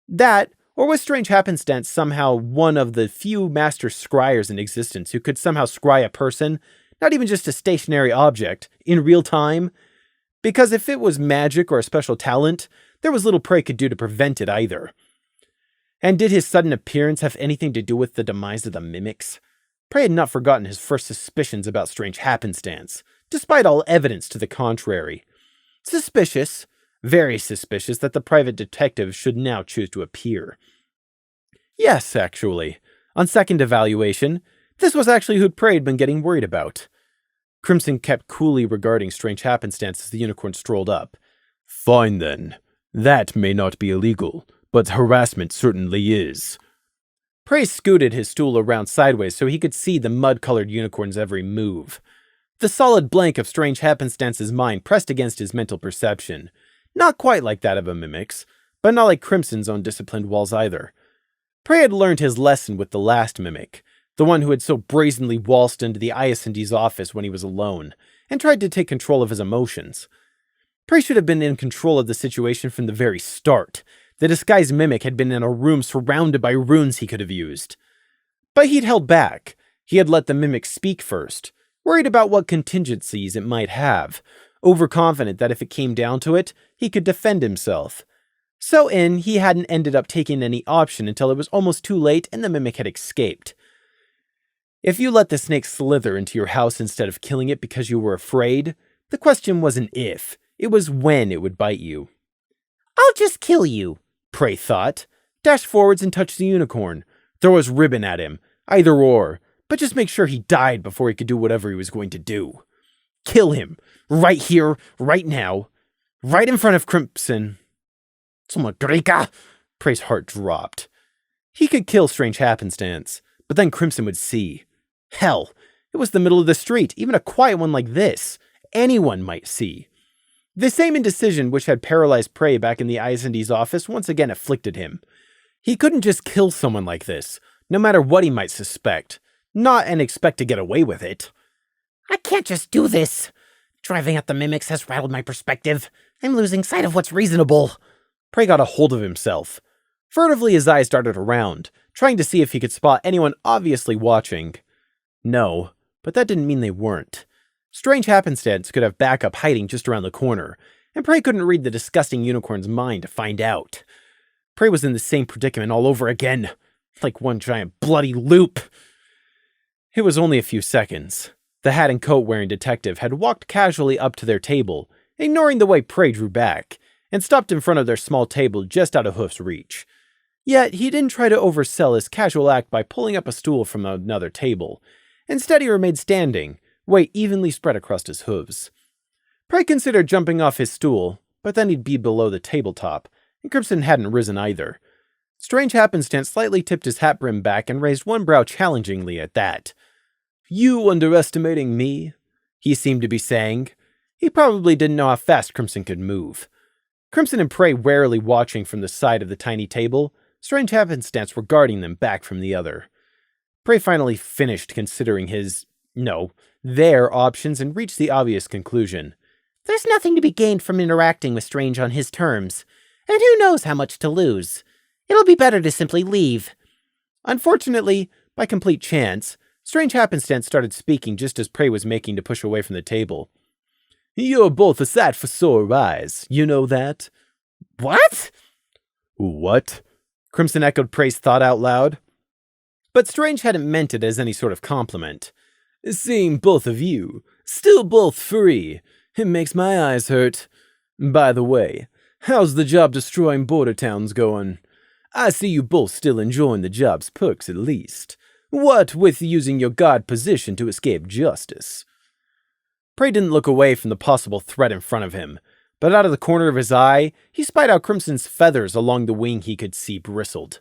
That, or was Strange Happenstance somehow one of the few master scryers in existence who could somehow scry a person, not even just a stationary object, in real time? Because if it was magic or a special talent, there was little Prey could do to prevent it either. And did his sudden appearance have anything to do with the demise of the mimics? Prey had not forgotten his first suspicions about Strange Happenstance, despite all evidence to the contrary. Suspicious, very suspicious that the private detective should now choose to appear. Yes, actually. On second evaluation, this was actually who'd Prey had been getting worried about. Crimson kept coolly regarding Strange Happenstance as the unicorn strolled up. Fine then. That may not be illegal, but harassment certainly is. Prey scooted his stool around sideways so he could see the mud-colored unicorn's every move. The solid blank of Strange Happenstance's mind pressed against his mental perception. Not quite like that of a mimic's, but not like Crimson's own disciplined walls either. Prey had learned his lesson with the last mimic, the one who had so brazenly waltzed into the ISND's office when he was alone, and tried to take control of his emotions. Prey should have been in control of the situation from the very start. The disguised mimic had been in a room surrounded by runes he could have used. But he'd held back. He had let the mimic speak first, worried about what contingencies it might have, overconfident that if it came down to it, he could defend himself. So he hadn't ended up taking any option until it was almost too late and the mimic had escaped. If you let the snake slither into your house instead of killing it because you were afraid, the question wasn't if, it was when it would bite you. I'll just kill you, Prey thought, dashed forwards and touched the unicorn, throw his ribbon at him, either or, but just make sure he died before he could do whatever he was going to do. Kill him, right here, right now, right in front of Crimson. Sumadrika! Prey's heart dropped. He could kill Strange Happenstance, but then Crimson would see. Hell, it was the middle of the street, even a quiet one like this. Anyone might see. The same indecision which had paralyzed Prey back in the ISND's office once again afflicted him. He couldn't just kill someone like this, no matter what he might suspect, not and expect to get away with it. I can't just do this. Driving at the mimics has rattled my perspective. I'm losing sight of what's reasonable. Prey got a hold of himself. Furtively his eyes darted around, trying to see if he could spot anyone obviously watching. No, but that didn't mean they weren't. Strange Happenstance could have backup hiding just around the corner, and Prey couldn't read the disgusting unicorn's mind to find out. Prey was in the same predicament all over again, like one giant bloody loop. It was only a few seconds. The hat and coat wearing detective had walked casually up to their table, ignoring the way Prey drew back, and stopped in front of their small table just out of Hoof's reach. Yet he didn't try to oversell his casual act by pulling up a stool from another table. Instead he remained standing, weight evenly spread across his hooves. Prey considered jumping off his stool, but then he'd be below the tabletop, and Crimson hadn't risen either. Strange Happenstance slightly tipped his hat brim back and raised one brow challengingly at that. You underestimating me? He seemed to be saying. He probably didn't know how fast Crimson could move. Crimson and Prey warily watching from the side of the tiny table, Strange Happenstance regarding them back from the other. Prey finally finished considering their options and reached the obvious conclusion. There's nothing to be gained from interacting with Strange on his terms, and who knows how much to lose. It'll be better to simply leave. Unfortunately, by complete chance, Strange Happenstance started speaking just as Prey was making to push away from the table. You're both a sight for sore eyes, you know that? What? What? Crimson echoed Prey's thought out loud. But Strange hadn't meant it as any sort of compliment. Seeing both of you, still both free, it makes my eyes hurt. By the way, how's the job destroying border towns going? I see you both still enjoying the job's perks at least. What with using your guard position to escape justice? Prey didn't look away from the possible threat in front of him, but out of the corner of his eye, he spied out Crimson's feathers along the wing he could see bristled.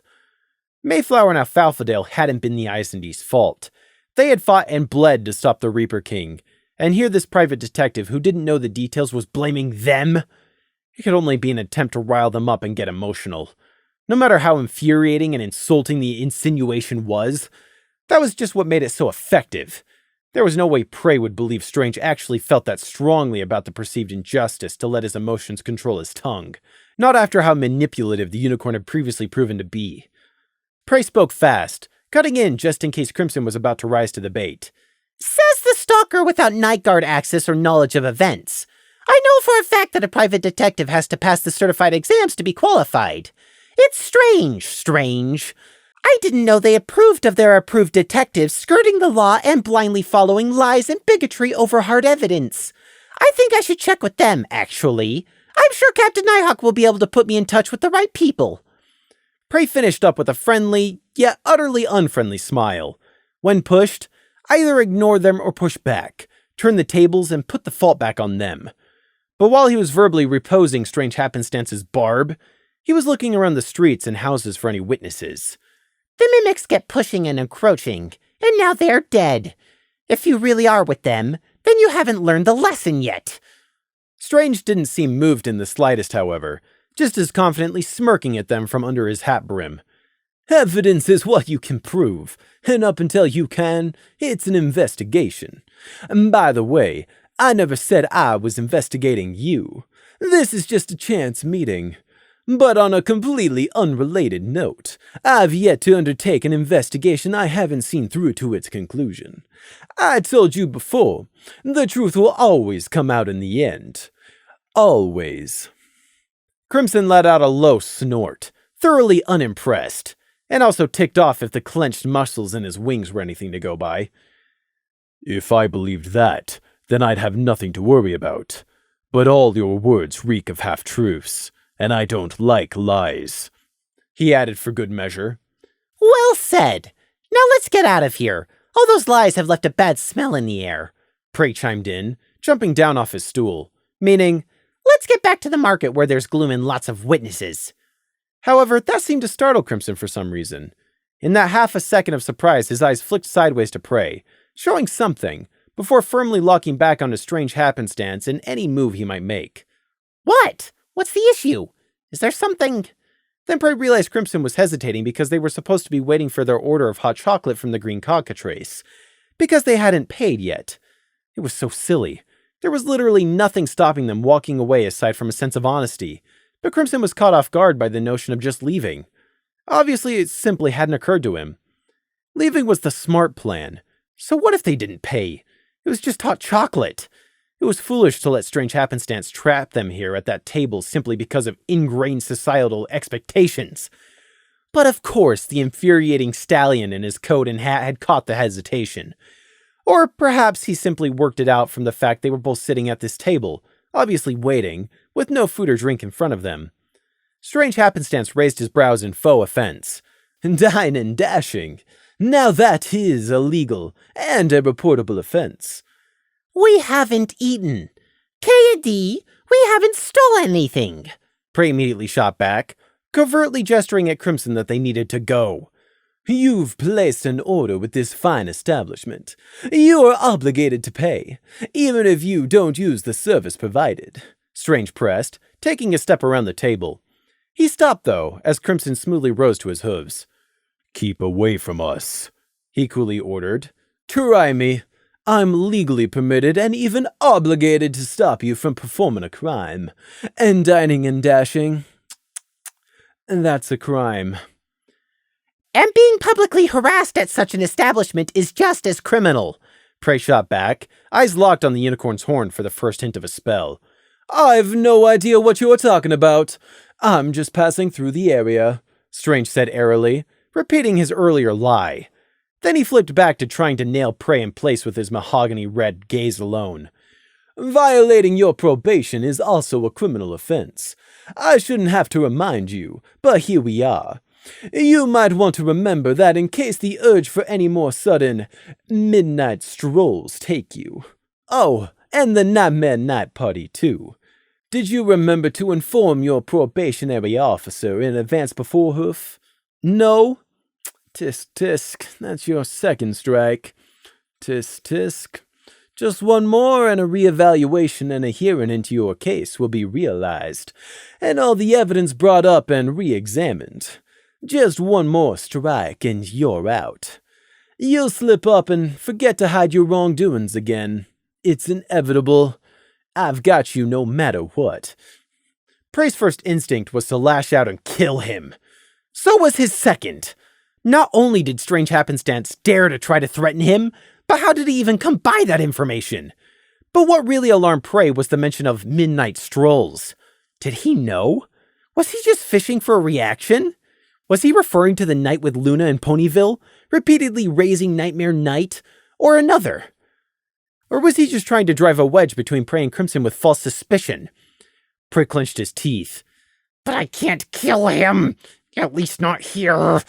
Mayflower and Alfalfadale hadn't been the Icende's fault. They had fought and bled to stop the Reaper King, and here this private detective who didn't know the details was blaming them? It could only be an attempt to rile them up and get emotional. No matter how infuriating and insulting the insinuation was, that was just what made it so effective. There was no way Prey would believe Strange actually felt that strongly about the perceived injustice to let his emotions control his tongue, not after how manipulative the unicorn had previously proven to be. Prey spoke fast, cutting in just in case Crimson was about to rise to the bait. Says the stalker without night guard access or knowledge of events. I know for a fact that a private detective has to pass the certified exams to be qualified. It's strange. I didn't know they approved of their approved detectives skirting the law and blindly following lies and bigotry over hard evidence. I think I should check with them, actually. I'm sure Captain Nighthawk will be able to put me in touch with the right people. Prey finished up with a friendly, yet utterly unfriendly smile. When pushed, either ignore them or push back, turn the tables and put the fault back on them. But while he was verbally reposing Strange Happenstance's barb, he was looking around the streets and houses for any witnesses. The mimics kept pushing and encroaching, and now they're dead. If you really are with them, then you haven't learned the lesson yet. Strange didn't seem moved in the slightest, however, just as confidently smirking at them from under his hat brim. Evidence is what you can prove, and up until you can, it's an investigation. And by the way, I never said I was investigating you. This is just a chance meeting. But on a completely unrelated note, I've yet to undertake an investigation I haven't seen through to its conclusion. I told you before, the truth will always come out in the end. Always. Crimson let out a low snort, thoroughly unimpressed, and also ticked off if the clenched muscles in his wings were anything to go by. If I believed that, then I'd have nothing to worry about. But all your words reek of half-truths. And I don't like lies, he added for good measure. Well said. Now let's get out of here. All those lies have left a bad smell in the air. Prey chimed in, jumping down off his stool, meaning, let's get back to the market where there's gloom and lots of witnesses. However, that seemed to startle Crimson for some reason. In that half a second of surprise, his eyes flicked sideways to Prey, showing something, before firmly locking back on his Strange Happenstance in any move he might make. What? What's the issue? Is there something? Then Prey realized Crimson was hesitating because they were supposed to be waiting for their order of hot chocolate from the green cockatrice. Because they hadn't paid yet. It was so silly. There was literally nothing stopping them walking away aside from a sense of honesty. But Crimson was caught off guard by the notion of just leaving. Obviously, it simply hadn't occurred to him. Leaving was the smart plan. So what if they didn't pay? It was just hot chocolate. It was foolish to let Strange Happenstance trap them here at that table simply because of ingrained societal expectations. But of course, the infuriating stallion in his coat and hat had caught the hesitation. Or perhaps he simply worked it out from the fact they were both sitting at this table, obviously waiting, with no food or drink in front of them. Strange Happenstance raised his brows in faux offense. Dine and dashing. Now that is illegal and a reportable offense. We haven't eaten. K.A.D., we haven't stolen anything. Prey immediately shot back, covertly gesturing at Crimson that they needed to go. You've placed an order with this fine establishment. You are obligated to pay, even if you don't use the service provided. Strange pressed, taking a step around the table. He stopped, though, as Crimson smoothly rose to his hooves. Keep away from us, he coolly ordered. Try me. I'm legally permitted and even obligated to stop you from performing a crime. And dining and dashing, that's a crime. And being publicly harassed at such an establishment is just as criminal. Prey shot back, eyes locked on the unicorn's horn for the first hint of a spell. I've no idea what you're talking about. I'm just passing through the area, Strange said airily, repeating his earlier lie. Then he flipped back to trying to nail Prey in place with his mahogany-red gaze alone. Violating your probation is also a criminal offense. I shouldn't have to remind you, but here we are. You might want to remember that in case the urge for any more sudden midnight strolls take you. Oh, and the Nightmare Night Party, too. Did you remember to inform your probationary officer in advance before hoof? No? Tisk, tisk, that's your second strike. Tisk, tisk. Just one more and a reevaluation and a hearing into your case will be realized, and all the evidence brought up and re-examined. Just one more strike and you're out. You'll slip up and forget to hide your wrongdoings again. It's inevitable. I've got you no matter what. Prey's first instinct was to lash out and kill him. So was his second. Not only did Strange Happenstance dare to try to threaten him, but how did he even come by that information? But what really alarmed Prey was the mention of midnight strolls. Did he know? Was he just fishing for a reaction? Was he referring to the night with Luna in Ponyville, repeatedly raising Nightmare Night, or another? Or was he just trying to drive a wedge between Prey and Crimson with false suspicion? Prey clenched his teeth. But I can't kill him! At least not here!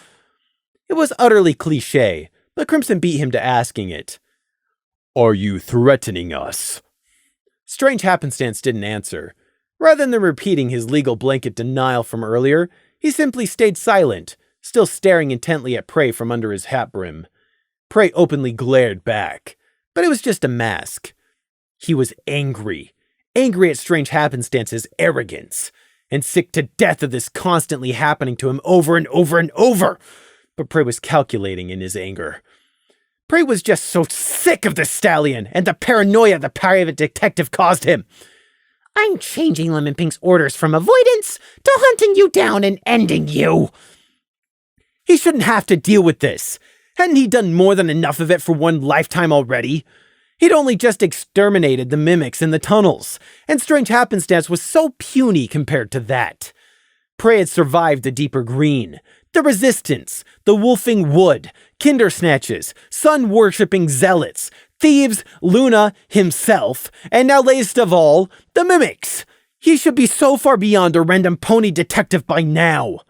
It was utterly cliché, but Crimson beat him to asking it. Are you threatening us? Strange Happenstance didn't answer. Rather than repeating his legal blanket denial from earlier, he simply stayed silent, still staring intently at Prey from under his hat brim. Prey openly glared back, but it was just a mask. He was angry. Angry at Strange Happenstance's arrogance, and sick to death of this constantly happening to him over and over and over. But Prey was calculating in his anger. Prey was just so sick of the stallion and the paranoia the private detective caused him. I'm changing Lemon Pink's orders from avoidance to hunting you down and ending you. He shouldn't have to deal with this. Hadn't he done more than enough of it for one lifetime already? He'd only just exterminated the mimics in the tunnels, and Strange Happenstance was so puny compared to that. Prey had survived the deeper green, the resistance, the wolfing wood, kinder snatches, sun-worshipping zealots, thieves, Luna, himself, and now latest of all, the mimics. He should be so far beyond a random pony detective by now.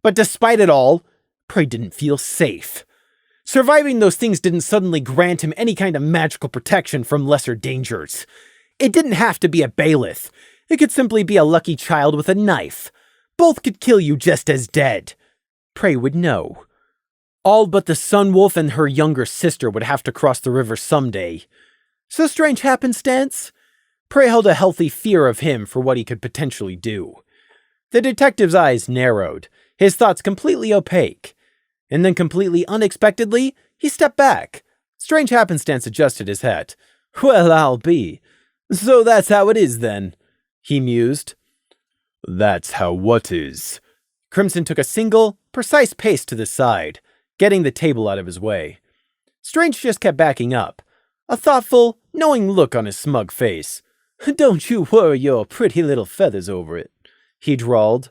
But despite it all, Prey didn't feel safe. Surviving those things didn't suddenly grant him any kind of magical protection from lesser dangers. It didn't have to be a bailiff. It could simply be a lucky child with a knife. Both could kill you just as dead. Prey would know. All but the Sun Wolf and her younger sister would have to cross the river someday. So Strange Happenstance? Prey held a healthy fear of him for what he could potentially do. The detective's eyes narrowed, his thoughts completely opaque. And then completely unexpectedly, he stepped back. Strange Happenstance adjusted his hat. Well, I'll be. So that's how it is then, he mused. That's how what is? Crimson took a single, precise pace to the side, getting the table out of his way. Strange just kept backing up, a thoughtful, knowing look on his smug face. Don't you worry your pretty little feathers over it, he drawled.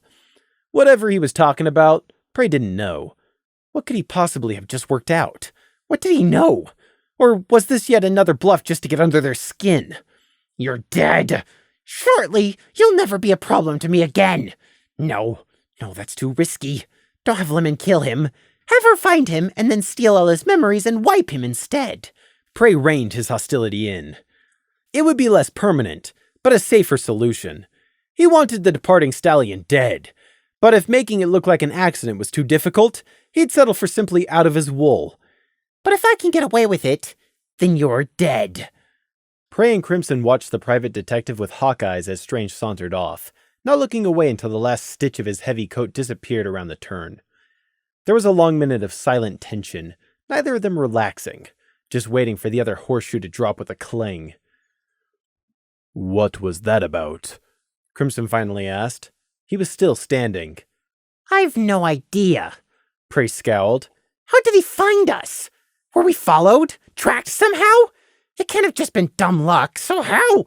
Whatever he was talking about, Prey didn't know. What could he possibly have just worked out? What did he know? Or was this yet another bluff just to get under their skin? You're dead. Shortly, you'll never be a problem to me again. No, that's too risky. Don't have Lemon kill him. Have her find him and then steal all his memories and wipe him instead. Prey reined his hostility in. It would be less permanent, but a safer solution. He wanted the departing stallion dead. But if making it look like an accident was too difficult, he'd settle for simply out of his wool. But if I can get away with it, then you're dead. Prey and Crimson watched the private detective with hawk eyes as Strange sauntered off, not looking away until the last stitch of his heavy coat disappeared around the turn. There was a long minute of silent tension, neither of them relaxing, just waiting for the other horseshoe to drop with a clang. What was that about? Crimson finally asked. He was still standing. I've no idea. Prey scowled. How did he find us? Were we followed? Tracked somehow? It can't have just been dumb luck, so how?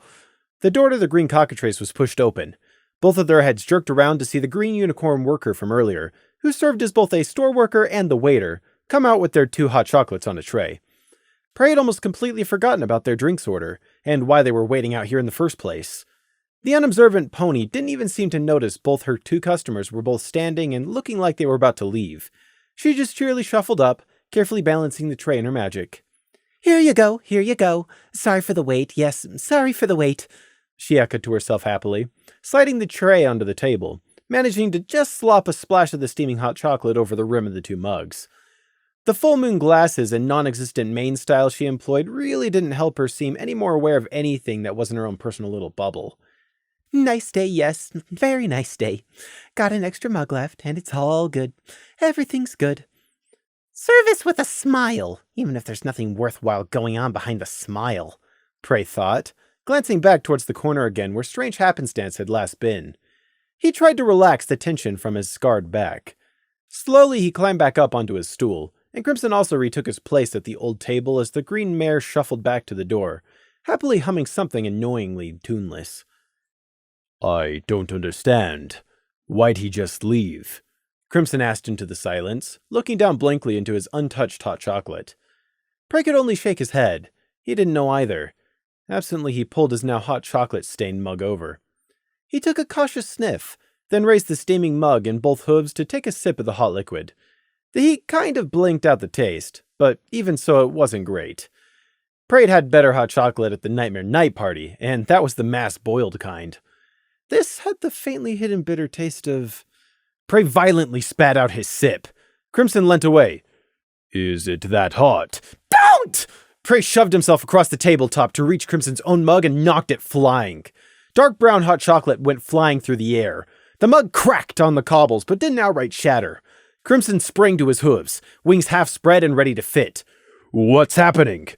The door to the green cockatrice was pushed open. Both of their heads jerked around to see the green unicorn worker from earlier, who served as both a store worker and the waiter, come out with their 2 hot chocolates on a tray. Prey had almost completely forgotten about their drinks order, and why they were waiting out here in the first place. The unobservant pony didn't even seem to notice both her 2 customers were both standing and looking like they were about to leave. She just cheerily shuffled up, carefully balancing the tray in her magic. Here you go, here you go. Sorry for the wait, yes, sorry for the wait, she echoed to herself happily, sliding the tray onto the table, managing to just slop a splash of the steaming hot chocolate over the rim of the 2 mugs. The full moon glasses and non-existent mane style she employed really didn't help her seem any more aware of anything that wasn't her own personal little bubble. Nice day, yes, very nice day. Got an extra mug left, and it's all good. Everything's good. Service with a smile, even if there's nothing worthwhile going on behind the smile, Prey thought, glancing back towards the corner again where strange happenstance had last been. He tried to relax the tension from his scarred back. Slowly he climbed back up onto his stool, and Crimson also retook his place at the old table as the green mare shuffled back to the door, happily humming something annoyingly tuneless. I don't understand. Why'd he just leave? Crimson asked into the silence, looking down blankly into his untouched hot chocolate. Prey could only shake his head. He didn't know either. Absently he pulled his now hot chocolate-stained mug over. He took a cautious sniff, then raised the steaming mug in both hooves to take a sip of the hot liquid. The heat kind of blinked out the taste, but even so it wasn't great. Prey had better hot chocolate at the Nightmare Night Party, and that was the mass-boiled kind. This had the faintly hidden bitter taste of... Prey violently spat out his sip. Crimson leant away. Is it that hot? Don't! Prey shoved himself across the tabletop to reach Crimson's own mug and knocked it flying. Dark brown hot chocolate went flying through the air. The mug cracked on the cobbles, but didn't outright shatter. Crimson sprang to his hooves, wings half spread and ready to fit. What's happening?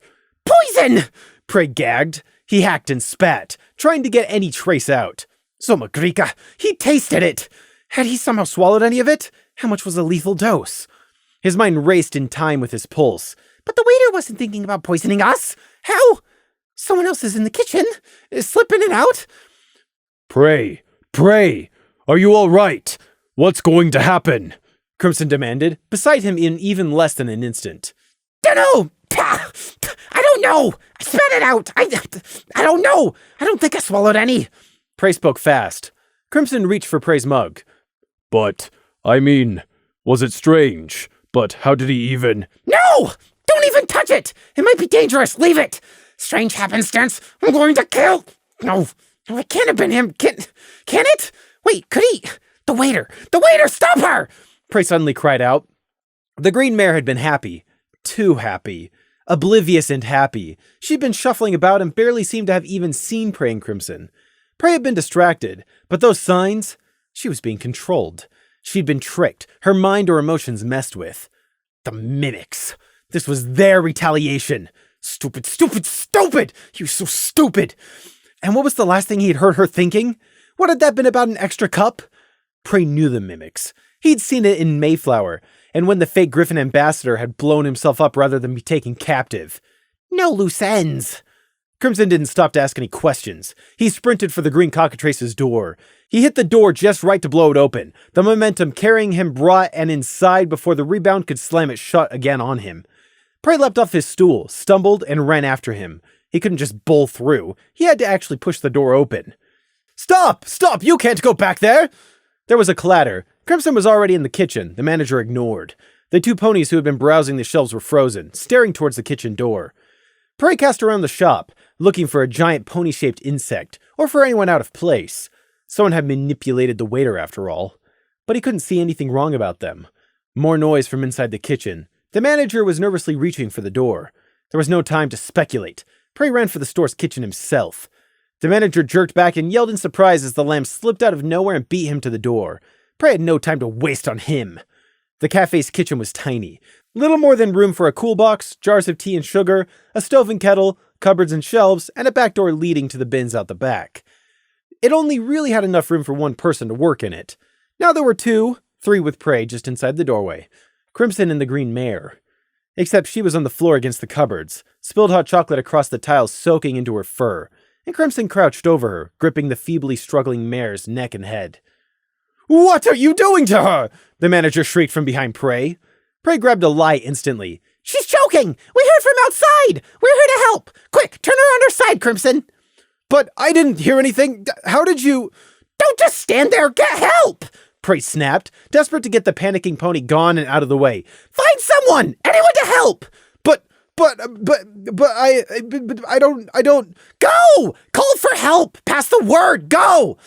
Poison! Prey gagged. He hacked and spat, trying to get any trace out. Somagrika, he tasted it! Had he somehow swallowed any of it? How much was a lethal dose? His mind raced in time with his pulse. But the waiter wasn't thinking about poisoning us. How? Someone else is in the kitchen, slipping it out. Prey! Are you all right? What's going to happen? Crimson demanded, beside him in even less than an instant. Dunno! I don't know! I spat it out! I don't know! I don't think I swallowed any. Prey spoke fast. Crimson reached for Prey's mug. But, I mean, was it strange? But how did he even... No! Don't even touch it! It might be dangerous! Leave it! Strange happenstance! I'm going to kill... No, it can't have been him. Can it? Wait, could he... The waiter! Stop her! Prey suddenly cried out. The green mare had been happy. Too happy. Oblivious and happy. She'd been shuffling about and barely seemed to have even seen Prey and Crimson. Prey had been distracted, but those signs... She was being controlled. She'd been tricked, her mind or emotions messed with. The mimics. This was their retaliation. Stupid! He was so stupid! And what was the last thing he'd heard her thinking? What had that been about an extra cup? Prey knew the mimics. He'd seen it in Mayflower, and when the fake Griffin ambassador had blown himself up rather than be taken captive. No loose ends. Crimson didn't stop to ask any questions. He sprinted for the green cockatrice's door. He hit the door just right to blow it open, the momentum carrying him brought and inside before the rebound could slam it shut again on him. Prey leapt off his stool, stumbled, and ran after him. He couldn't just bowl through. He had to actually push the door open. Stop! You can't go back there! There was a clatter. Crimson was already in the kitchen, the manager ignored. The 2 ponies who had been browsing the shelves were frozen, staring towards the kitchen door. Prey cast around the shop, looking for a giant pony-shaped insect, or for anyone out of place. Someone had manipulated the waiter after all. But he couldn't see anything wrong about them. More noise from inside the kitchen. The manager was nervously reaching for the door. There was no time to speculate. Prey ran for the store's kitchen himself. The manager jerked back and yelled in surprise as the lamb slipped out of nowhere and beat him to the door. Prey had no time to waste on him. The cafe's kitchen was tiny. Little more than room for a cool box, jars of tea and sugar, a stove and kettle, cupboards and shelves, and a back door leading to the bins out the back. It only really had enough room for one person to work in it. Now there were 2, 3 with Prey just inside the doorway. Crimson and the Green Mare. Except she was on the floor against the cupboards, spilled hot chocolate across the tiles soaking into her fur, and Crimson crouched over her, gripping the feebly struggling mare's neck and head. "What are you doing to her?" the manager shrieked from behind Prey. Prey grabbed a lie instantly. She's choking! We heard from outside! We're here to help! Quick, turn her on her side, Crimson! "But I didn't hear anything. How did you—" "Don't just stand there! Get help!" Prey snapped, desperate to get the panicking pony gone and out of the way. "Find someone! Anyone to help!" But I don't. Go! Call for help! Pass the word! Go!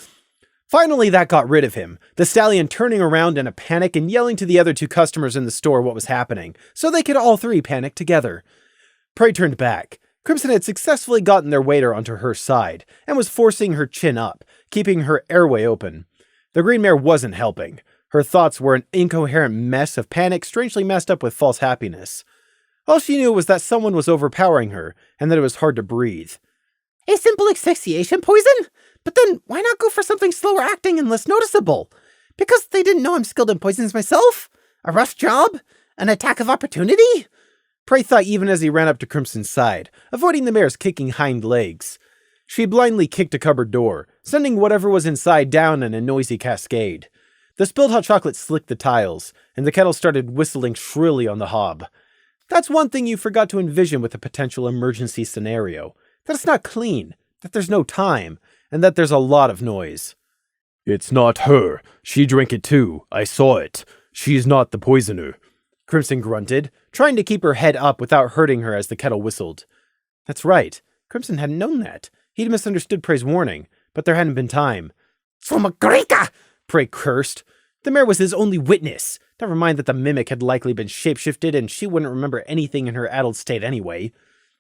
Finally, that got rid of him, the stallion turning around in a panic and yelling to the other 2 customers in the store what was happening, so they could all 3 panic together. Prey turned back. Crimson had successfully gotten their waiter onto her side, and was forcing her chin up, keeping her airway open. The Green Mare wasn't helping. Her thoughts were an incoherent mess of panic strangely messed up with false happiness. All she knew was that someone was overpowering her, and that it was hard to breathe. A simple asphyxiation poison? But then, why not go for something slower acting and less noticeable? Because they didn't know I'm skilled in poisons myself? A rough job? An attack of opportunity? Prey thought even as he ran up to Crimson's side, avoiding the mare's kicking hind legs. She blindly kicked a cupboard door, sending whatever was inside down in a noisy cascade. The spilled hot chocolate slicked the tiles, and the kettle started whistling shrilly on the hob. That's one thing you forgot to envision with a potential emergency scenario. That it's not clean, that there's no time, and that there's a lot of noise. "It's not her. She drank it too. I saw it. She's not the poisoner," Crimson grunted, trying to keep her head up without hurting her as the kettle whistled. That's right. Crimson hadn't known that. He'd misunderstood Prey's warning, but there hadn't been time. "Somagrika!" Prey cursed. The mare was his only witness. Never mind that the mimic had likely been shapeshifted and she wouldn't remember anything in her addled state anyway.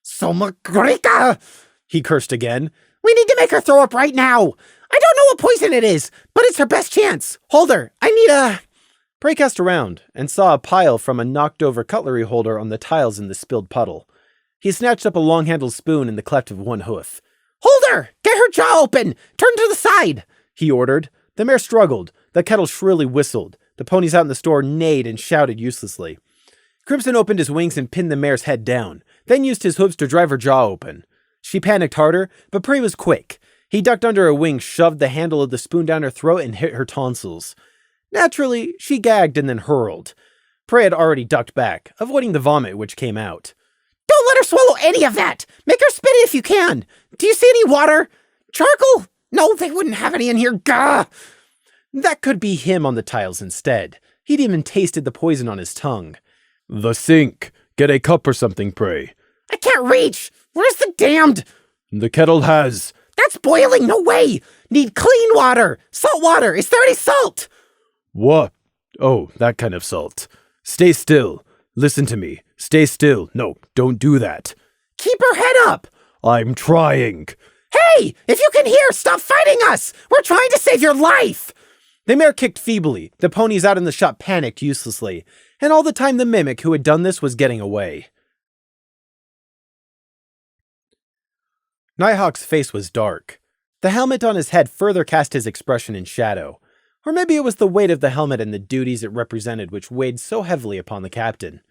"Somagrika!" He cursed again. "We need to make her throw up right now! I don't know what poison it is, but it's her best chance! Hold her! I need a—" Prey cast around and saw a pile from a knocked-over cutlery holder on the tiles in the spilled puddle. He snatched up a long-handled spoon in the cleft of one hoof. "Hold her! Get her jaw open! Turn to the side!" he ordered. The mare struggled. The kettle shrilly whistled. The ponies out in the store neighed and shouted uselessly. Crimson opened his wings and pinned the mare's head down, then used his hooves to drive her jaw open. She panicked harder, but Prey was quick. He ducked under her wing, shoved the handle of the spoon down her throat, and hit her tonsils. Naturally, she gagged and then hurled. Prey had already ducked back, avoiding the vomit which came out. "Don't let her swallow any of that! Make her spit it if you can! Do you see any water? Charcoal? No, they wouldn't have any in here, gah!" That could be him on the tiles instead. He'd even tasted the poison on his tongue. "The sink. Get a cup or something, Prey." "I can't reach! Where's the damned—" "The kettle has—" "That's boiling! No way! Need clean water! Salt water! Is there any salt?" "What? Oh, that kind of salt. Stay still. Listen to me. Stay still. No, don't do that." "Keep her head up!" "I'm trying." "Hey! If you can hear, stop fighting us! We're trying to save your life!" The mare kicked feebly. The ponies out in the shop panicked uselessly. And all the time the mimic who had done this was getting away. Nighthawk's face was dark. The helmet on his head further cast his expression in shadow. Or maybe it was the weight of the helmet and the duties it represented which weighed so heavily upon the captain.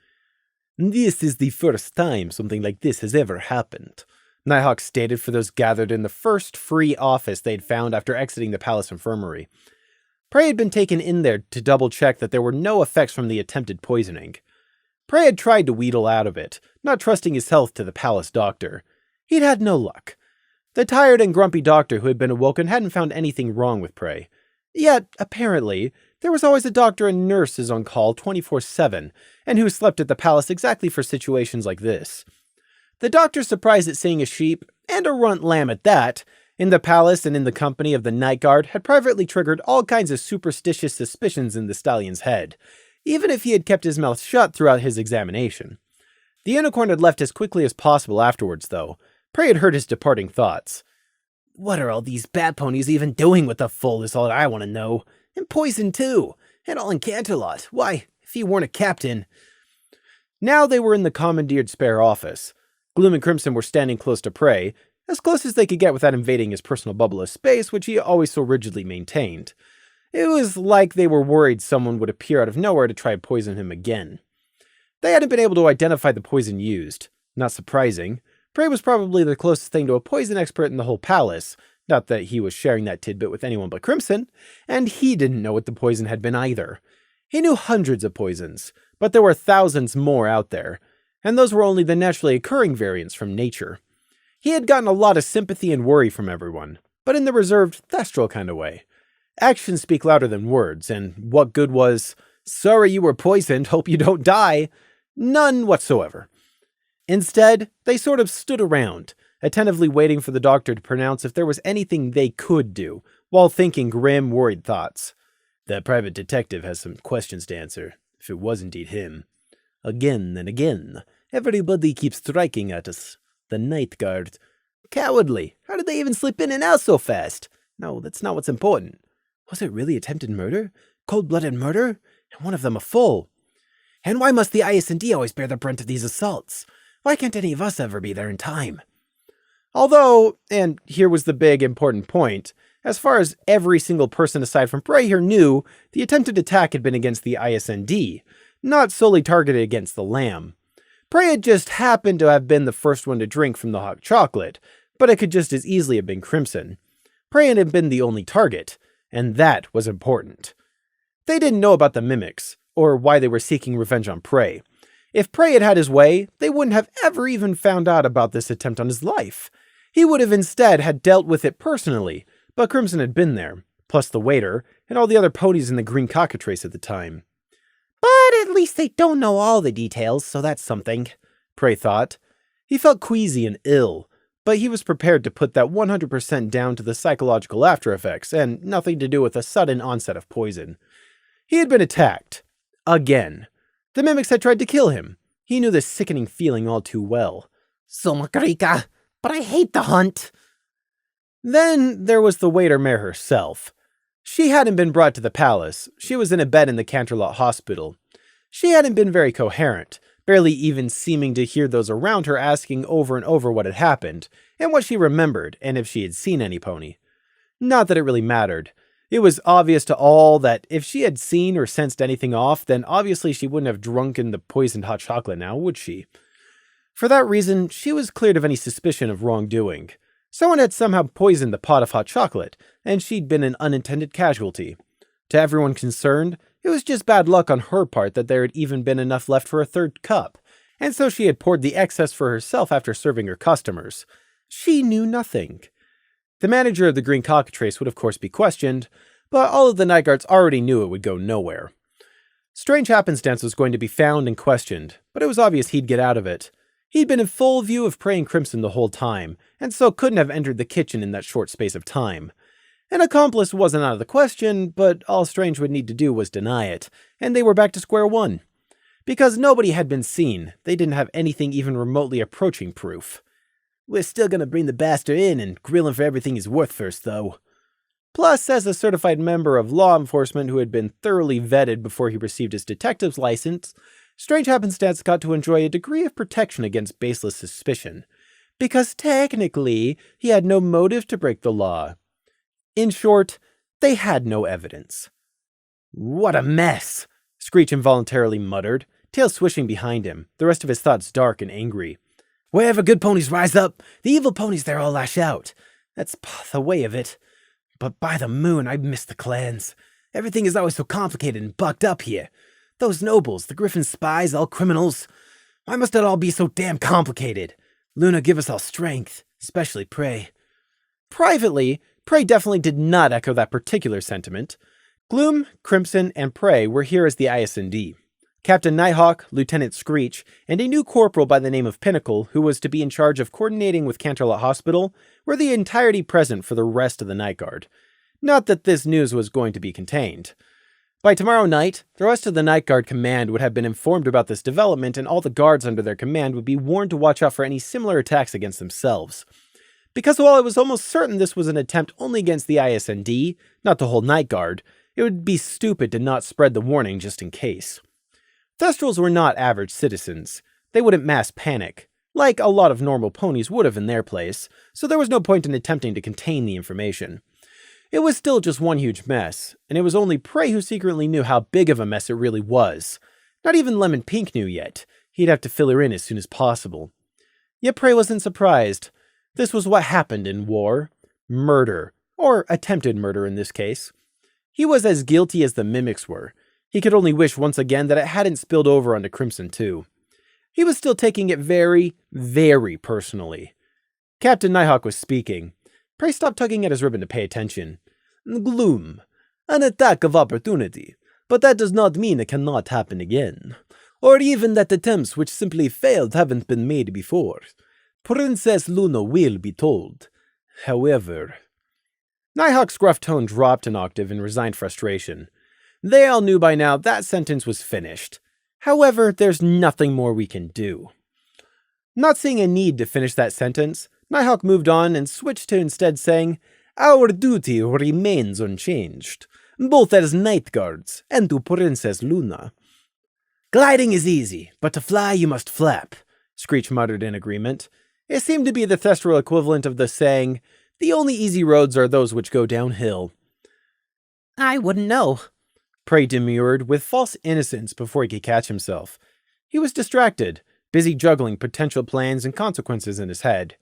"This is the first time something like this has ever happened," Nighthawk stated for those gathered in the first free office they'd found after exiting the palace infirmary. Prey had been taken in there to double-check that there were no effects from the attempted poisoning. Prey had tried to wheedle out of it, not trusting his health to the palace doctor. He'd had no luck. The tired and grumpy doctor who had been awoken hadn't found anything wrong with Prey. Yet, apparently, there was always a doctor and nurses on call 24/7, and who slept at the palace exactly for situations like this. The doctor, surprised at seeing a sheep, and a runt lamb at that, in the palace and in the company of the night guard, had privately triggered all kinds of superstitious suspicions in the stallion's head, even if he had kept his mouth shut throughout his examination. The unicorn had left as quickly as possible afterwards, though. Prey had heard his departing thoughts. "What are all these bat ponies even doing with the foal is all I want to know. And poison too. And all in Canterlot. Why, if he weren't a captain—" Now they were in the commandeered spare office. Gloom and Crimson were standing close to Prey, as close as they could get without invading his personal bubble of space, which he always so rigidly maintained. It was like they were worried someone would appear out of nowhere to try to poison him again. They hadn't been able to identify the poison used. Not surprising. Prey was probably the closest thing to a poison expert in the whole palace, not that he was sharing that tidbit with anyone but Crimson, and he didn't know what the poison had been either. He knew hundreds of poisons, but there were thousands more out there, and those were only the naturally occurring variants from nature. He had gotten a lot of sympathy and worry from everyone, but in the reserved, thestral kind of way. Actions speak louder than words, and what good was, "Sorry you were poisoned, hope you don't die," none whatsoever. Instead, they sort of stood around, attentively waiting for the doctor to pronounce if there was anything they could do, while thinking grim, worried thoughts. That private detective has some questions to answer, if it was indeed him. Again and again, everybody keeps striking at us. The night guard. Cowardly. How did they even slip in and out so fast? No, that's not what's important. Was it really attempted murder? Cold-blooded murder? And one of them a fool? And why must the IS&D always bear the brunt of these assaults? Why can't any of us ever be there in time? Although, and here was the big important point, as far as every single person aside from Prey here knew, the attempted attack had been against the IS&D, not solely targeted against the lamb. Prey had just happened to have been the first one to drink from the hot chocolate, but it could just as easily have been Crimson. Prey had been the only target, and that was important. They didn't know about the mimics, or why they were seeking revenge on Prey. If Prey had had his way, they wouldn't have ever even found out about this attempt on his life. He would have instead had dealt with it personally, but Crimson had been there, plus the waiter, and all the other ponies in the green cockatrice at the time. But at least they don't know all the details, so that's something, Prey thought. He felt queasy and ill, but he was prepared to put that 100% down to the psychological after effects, and nothing to do with a sudden onset of poison. He had been attacked. Again. The mimics had tried to kill him. He knew this sickening feeling all too well. So Makarika, but I hate the hunt. Then there was the waiter mare herself. She hadn't been brought to the palace. She was in a bed in the Canterlot Hospital. She hadn't been very coherent, barely even seeming to hear those around her asking over and over what had happened, and what she remembered, and if she had seen any pony. Not that it really mattered. It was obvious to all that if she had seen or sensed anything off, then obviously she wouldn't have drunken the poisoned hot chocolate now, would she? For that reason, she was cleared of any suspicion of wrongdoing. Someone had somehow poisoned the pot of hot chocolate, and she'd been an unintended casualty. To everyone concerned, it was just bad luck on her part that there had even been enough left for a third cup, and so she had poured the excess for herself after serving her customers. She knew nothing. The manager of the Green Cockatrice would of course be questioned, but all of the night guards already knew it would go nowhere. Strange Happenstance was going to be found and questioned, but it was obvious he'd get out of it. He'd been in full view of Prey and Crimson the whole time, and so couldn't have entered the kitchen in that short space of time. An accomplice wasn't out of the question, but all Strange would need to do was deny it, and they were back to square one. Because nobody had been seen, they didn't have anything even remotely approaching proof. We're still gonna bring the bastard in and grill him for everything he's worth first, though. Plus, as a certified member of law enforcement who had been thoroughly vetted before he received his detective's license, Strange Happenstance got to enjoy a degree of protection against baseless suspicion, because technically he had no motive to break the law. In short, they had no evidence. What a mess! Screech involuntarily muttered, tail swishing behind him, the rest of his thoughts dark and angry. Wherever good ponies rise up, the evil ponies there all lash out. That's the way of it. But by the moon, I miss the clans. Everything is always so complicated and bucked up here. Those nobles, the Griffin spies, all criminals. Why must it all be so damn complicated? Luna, give us all strength, especially Prey. Privately, Prey definitely did not echo that particular sentiment. Gloom, Crimson, and Prey were here as the IS&D. Captain Nighthawk, Lieutenant Screech, and a new corporal by the name of Pinnacle, who was to be in charge of coordinating with Canterlot Hospital, were the entirety present for the rest of the Night Guard. Not that this news was going to be contained. By tomorrow night, the rest of the Night Guard command would have been informed about this development, and all the guards under their command would be warned to watch out for any similar attacks against themselves. Because while it was almost certain this was an attempt only against the IS&D, not the whole Night Guard, it would be stupid to not spread the warning just in case. Thestrals were not average citizens. They wouldn't mass panic, like a lot of normal ponies would have in their place, so there was no point in attempting to contain the information. It was still just one huge mess, and it was only Prey who secretly knew how big of a mess it really was. Not even Lemon Pink knew yet. He'd have to fill her in as soon as possible. Yet Prey wasn't surprised. This was what happened in war. Murder. Or attempted murder in this case. He was as guilty as the mimics were. He could only wish once again that it hadn't spilled over onto Crimson too. He was still taking it very, very personally. Captain Nighthawk was speaking. Prey stopped tugging at his ribbon to pay attention. Gloom. An attack of opportunity. But that does not mean it cannot happen again. Or even that attempts which simply failed haven't been made before. Princess Luna will be told. However... Nighthawk's gruff tone dropped an octave in resigned frustration. They all knew by now that sentence was finished. However, there's nothing more we can do. Not seeing a need to finish that sentence, Nighthawk moved on and switched to instead saying, Our duty remains unchanged, both as night guards and to Princess Luna. Gliding is easy, but to fly you must flap, Screech muttered in agreement. It seemed to be the Thestral equivalent of the saying, the only easy roads are those which go downhill. I wouldn't know. Prey demurred with false innocence before he could catch himself. He was distracted, busy juggling potential plans and consequences in his head.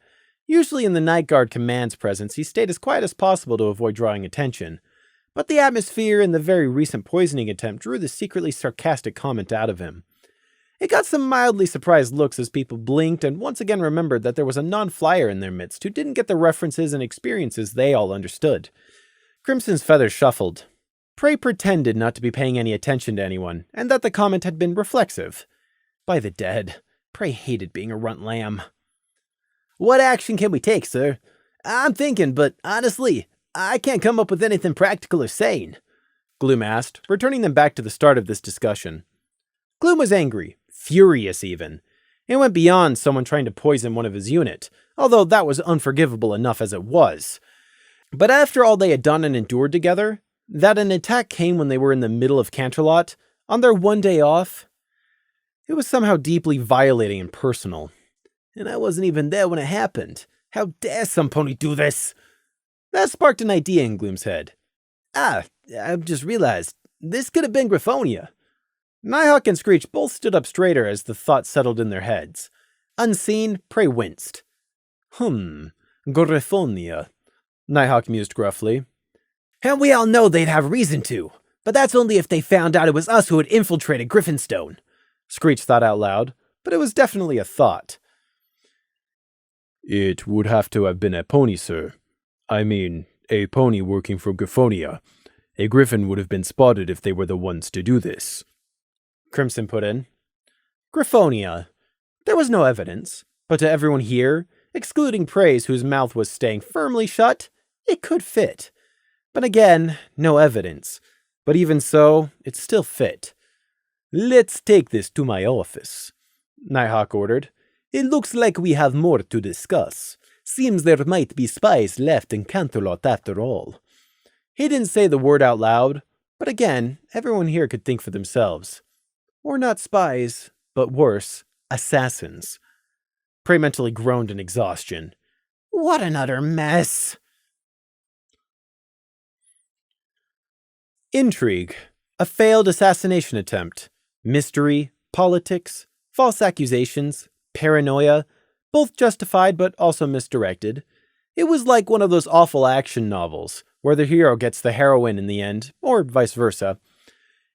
Usually in the Night Guard Command's presence, he stayed as quiet as possible to avoid drawing attention. But the atmosphere and the very recent poisoning attempt drew the secretly sarcastic comment out of him. It got some mildly surprised looks as people blinked and once again remembered that there was a non-flyer in their midst who didn't get the references and experiences they all understood. Crimson's feathers shuffled. Prey pretended not to be paying any attention to anyone, and that the comment had been reflexive. By the dead, Prey hated being a runt lamb. What action can we take, sir? I'm thinking, but honestly, I can't come up with anything practical or sane. Gloom asked, returning them back to the start of this discussion. Gloom was angry, furious even. It went beyond someone trying to poison one of his unit, although that was unforgivable enough as it was. But after all they had done and endured together, that an attack came when they were in the middle of Canterlot, on their one day off, it was somehow deeply violating and personal. And I wasn't even there when it happened. How dare some pony do this? That sparked an idea in Gloom's head. I've just realized, this could have been Griffonia. Nighthawk and Screech both stood up straighter as the thought settled in their heads. Unseen, Prey winced. Griffonia, Nighthawk mused gruffly. And we all know they'd have reason to, but that's only if they found out it was us who had infiltrated Griffinstone. Screech thought out loud, but it was definitely a thought. It would have to have been a pony, sir. I mean, a pony working for Griffonia. A griffin would have been spotted if they were the ones to do this. Crimson put in. Griffonia. There was no evidence, but to everyone here, excluding Prey's whose mouth was staying firmly shut, it could fit. But again, no evidence. But even so, it still fit. Let's take this to my office, Nighthawk ordered. It looks like we have more to discuss. Seems there might be spies left in Canterlot after all. He didn't say the word out loud, but again, everyone here could think for themselves. Or not spies, but worse, assassins. Prey mentally groaned in exhaustion. What an utter mess! Intrigue. A failed assassination attempt. Mystery, politics, false accusations, paranoia, both justified but also misdirected. It was like one of those awful action novels, where the hero gets the heroine in the end, or vice versa.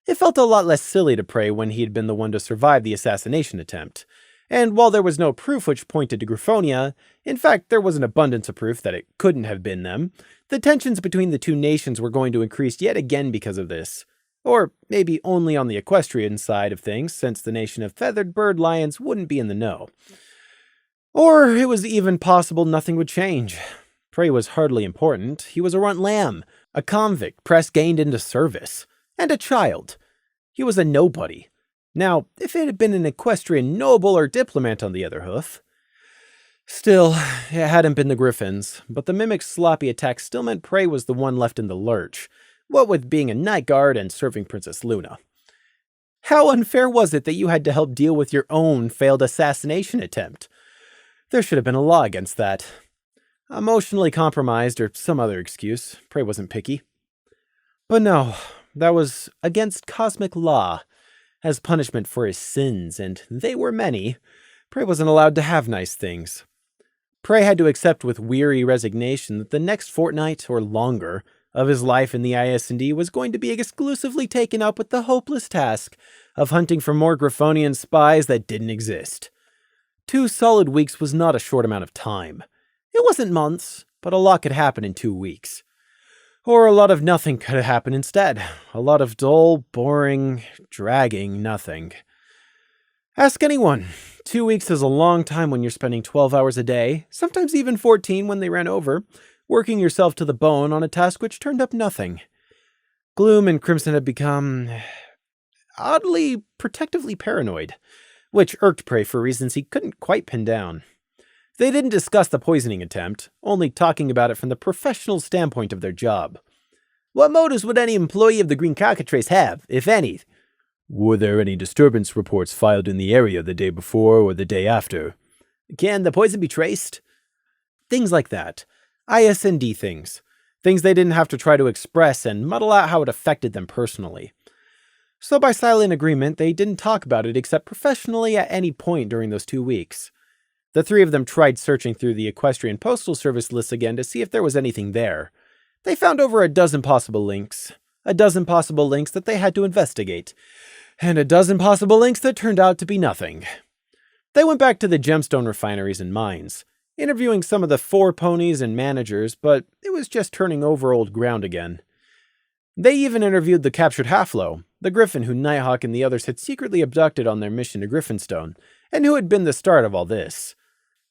It felt a lot less silly to Prey when he'd been the one to survive the assassination attempt. And while there was no proof which pointed to Griffonia, in fact there was an abundance of proof that it couldn't have been them, the tensions between the two nations were going to increase yet again because of this. Or maybe only on the equestrian side of things, since the nation of feathered bird lions wouldn't be in the know. Or it was even possible nothing would change. Prey was hardly important. He was a runt lamb, a convict press gained into service, and a child. He was a nobody. Now, if it had been an equestrian noble or diplomat on the other hoof... Still, it hadn't been the Griffins, but the Mimic's sloppy attack still meant Prey was the one left in the lurch, what with being a night guard and serving Princess Luna. How unfair was it that you had to help deal with your own failed assassination attempt? There should have been a law against that. Emotionally compromised or some other excuse. Prey wasn't picky. But no, that was against cosmic law. As punishment for his sins, and they were many, Prey wasn't allowed to have nice things. Prey had to accept with weary resignation that the next fortnight or longer of his life in the IS&D was going to be exclusively taken up with the hopeless task of hunting for more Griffonian spies that didn't exist. 2 solid weeks was not a short amount of time. It wasn't months, but a lot could happen in 2 weeks. Or a lot of nothing could happen instead. A lot of dull, boring, dragging nothing. Ask anyone. 2 weeks is a long time when you're spending 12 hours a day, sometimes even 14 when they ran over, working yourself to the bone on a task which turned up nothing. Gloom and Crimson had become oddly protectively paranoid, which irked Prey for reasons he couldn't quite pin down. They didn't discuss the poisoning attempt, only talking about it from the professional standpoint of their job. What motives would any employee of the Green Cockatrice have, if any? Were there any disturbance reports filed in the area the day before or the day after? Can the poison be traced? Things like that. IS&D things. Things they didn't have to try to express and muddle out how it affected them personally. So by silent agreement, they didn't talk about it except professionally at any point during those 2 weeks. The 3 of them tried searching through the Equestrian Postal Service lists again to see if there was anything there. They found over a dozen possible links. A dozen possible links that they had to investigate. And a dozen possible links that turned out to be nothing. They went back to the gemstone refineries and mines, interviewing some of the 4 ponies and managers, but it was just turning over old ground again. They even interviewed the captured Halflow, the griffin who Nighthawk and the others had secretly abducted on their mission to Griffinstone, and who had been the start of all this.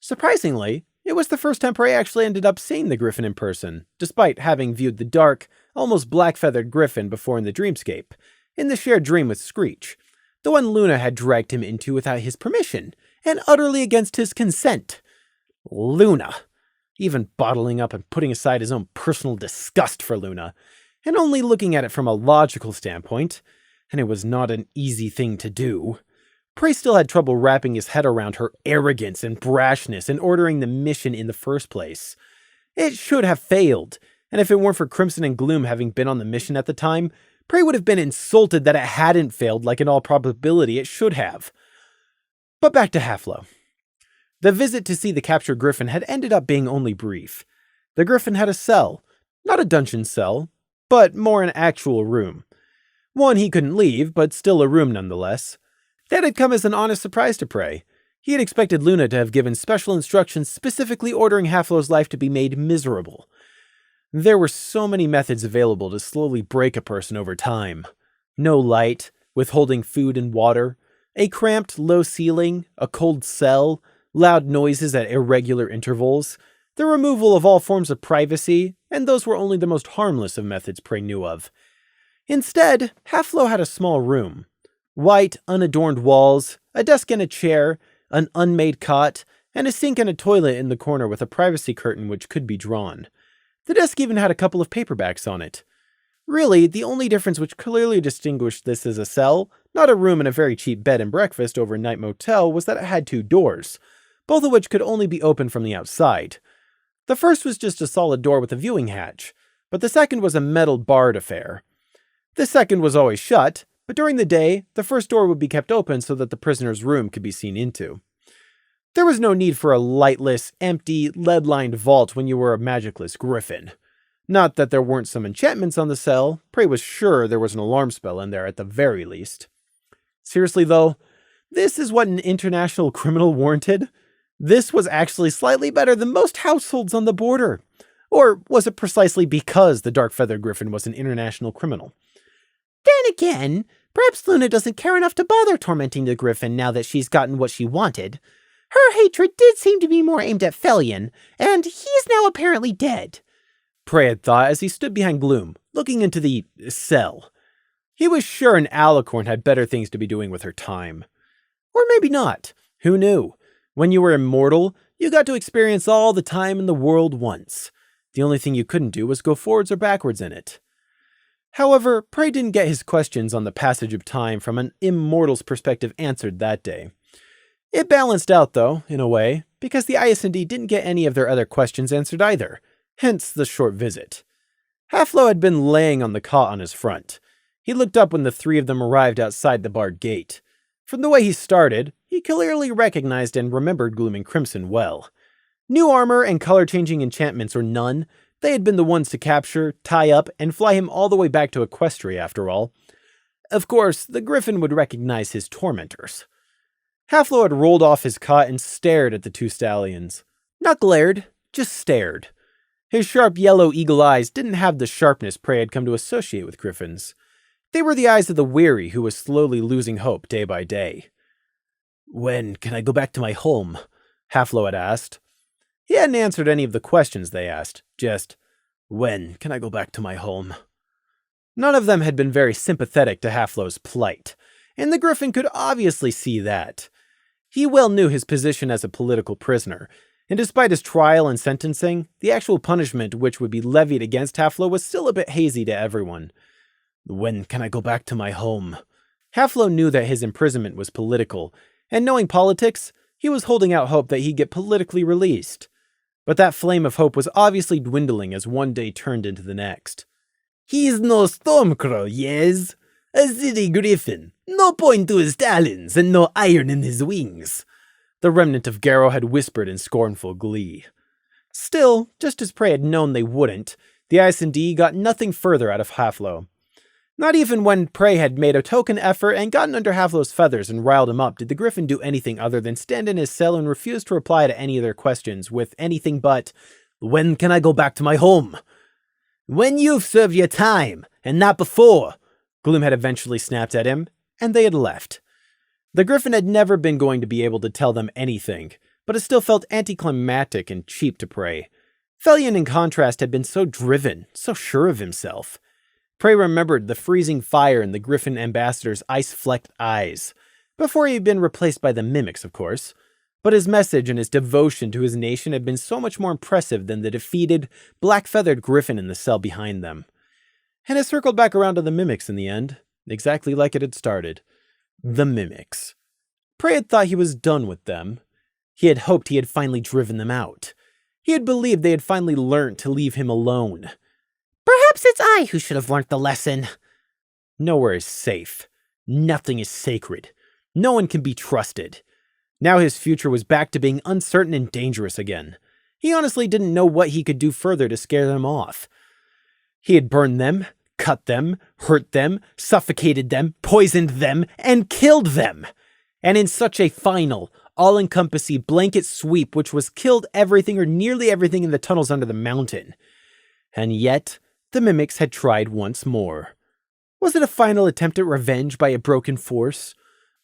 Surprisingly, it was the first time Prey actually ended up seeing the griffin in person, despite having viewed the dark, almost black-feathered griffin before in the dreamscape, in the shared dream with Screech, the one Luna had dragged him into without his permission, and utterly against his consent. Luna. Even bottling up and putting aside his own personal disgust for Luna, and only looking at it from a logical standpoint, and it was not an easy thing to do. Prey still had trouble wrapping his head around her arrogance and brashness in ordering the mission in the first place. It should have failed, and if it weren't for Crimson and Gloom having been on the mission at the time, Prey would have been insulted that it hadn't failed like in all probability it should have. But back to Halflow. The visit to see the captured griffin had ended up being only brief. The griffin had a cell. Not a dungeon cell, but more an actual room. One he couldn't leave, but still a room nonetheless. That had come as an honest surprise to Prey. He had expected Luna to have given special instructions specifically ordering Halflow's life to be made miserable. There were so many methods available to slowly break a person over time. No light, withholding food and water, a cramped, low ceiling, a cold cell, loud noises at irregular intervals, the removal of all forms of privacy, and those were only the most harmless of methods Prey knew of. Instead, Halflow had a small room. White, unadorned walls, a desk and a chair, an unmade cot, and a sink and a toilet in the corner with a privacy curtain which could be drawn. The desk even had a couple of paperbacks on it. Really, the only difference which clearly distinguished this as a cell, not a room and a very cheap bed and breakfast over a night motel, was that it had 2 doors, both of which could only be opened from the outside. The first was just a solid door with a viewing hatch, but the second was a metal barred affair. The second was always shut, but during the day, the first door would be kept open so that the prisoner's room could be seen into. There was no need for a lightless, empty, lead-lined vault when you were a magicless griffin. Not that there weren't some enchantments on the cell. Prey was sure there was an alarm spell in there at the very least. Seriously though, this is what an international criminal warranted? This was actually slightly better than most households on the border. Or was it precisely because the Dark Feather Griffin was an international criminal? Then again, perhaps Luna doesn't care enough to bother tormenting the griffin now that she's gotten what she wanted. Her hatred did seem to be more aimed at Felion, and he's now apparently dead. Prey had thought as he stood behind Gloom, looking into the cell. He was sure an alicorn had better things to be doing with her time. Or maybe not. Who knew? When you were immortal, you got to experience all the time in the world once. The only thing you couldn't do was go forwards or backwards in it. However, Prey didn't get his questions on the passage of time from an immortal's perspective answered that day. It balanced out, though, in a way, because the IS&D didn't get any of their other questions answered either, hence the short visit. Halflow had been laying on the cot on his front. He looked up when the three of them arrived outside the barred gate. From the way he started, he clearly recognized and remembered Gloom and Crimson well. New armor and color-changing enchantments or none, they had been the ones to capture, tie up, and fly him all the way back to Equestria after all. Of course, the Griffin would recognize his tormentors. Halflow had rolled off his cot and stared at the two stallions. Not glared, just stared. His sharp yellow eagle eyes didn't have the sharpness Prey had come to associate with griffins. They were the eyes of the weary who was slowly losing hope day by day. "When can I go back to my home?" Halflow had asked. He hadn't answered any of the questions they asked, just, "When can I go back to my home?" None of them had been very sympathetic to Halflow's plight, and the Griffin could obviously see that. He well knew his position as a political prisoner, and despite his trial and sentencing, the actual punishment which would be levied against Halflow was still a bit hazy to everyone. "When can I go back to my home?" Halflow knew that his imprisonment was political, and knowing politics, he was holding out hope that he'd get politically released. But that flame of hope was obviously dwindling as one day turned into the next. "He's no Stormcrow, yes? A city griffin. No point to his talons, and no iron in his wings," the remnant of Garrow had whispered in scornful glee. Still, just as Prey had known they wouldn't, the IS&D got nothing further out of Halflow. Not even when Prey had made a token effort and gotten under Halflow's feathers and riled him up did the Griffin do anything other than stand in his cell and refuse to reply to any of their questions with anything but, "When can I go back to my home?" "When you've served your time, and not before," Gloom had eventually snapped at him, and they had left. The Griffin had never been going to be able to tell them anything, but it still felt anticlimactic and cheap to Prey. Felion, in contrast, had been so driven, so sure of himself. Prey remembered the freezing fire in the Griffin ambassador's ice-flecked eyes, before he had been replaced by the mimics, of course. But his message and his devotion to his nation had been so much more impressive than the defeated, black-feathered Griffin in the cell behind them. And it circled back around to the mimics in the end, exactly like it had started. The mimics. Prey had thought he was done with them. He had hoped he had finally driven them out. He had believed they had finally learned to leave him alone. Perhaps it's I who should have learnt the lesson. Nowhere is safe. Nothing is sacred. No one can be trusted. Now his future was back to being uncertain and dangerous again. He honestly didn't know what he could do further to scare them off. He had burned them, cut them, hurt them, suffocated them, poisoned them, and killed them. And in such a final, all-encompassing blanket sweep which was killed everything or nearly everything in the tunnels under the mountain. And yet, the mimics had tried once more. Was it a final attempt at revenge by a broken force?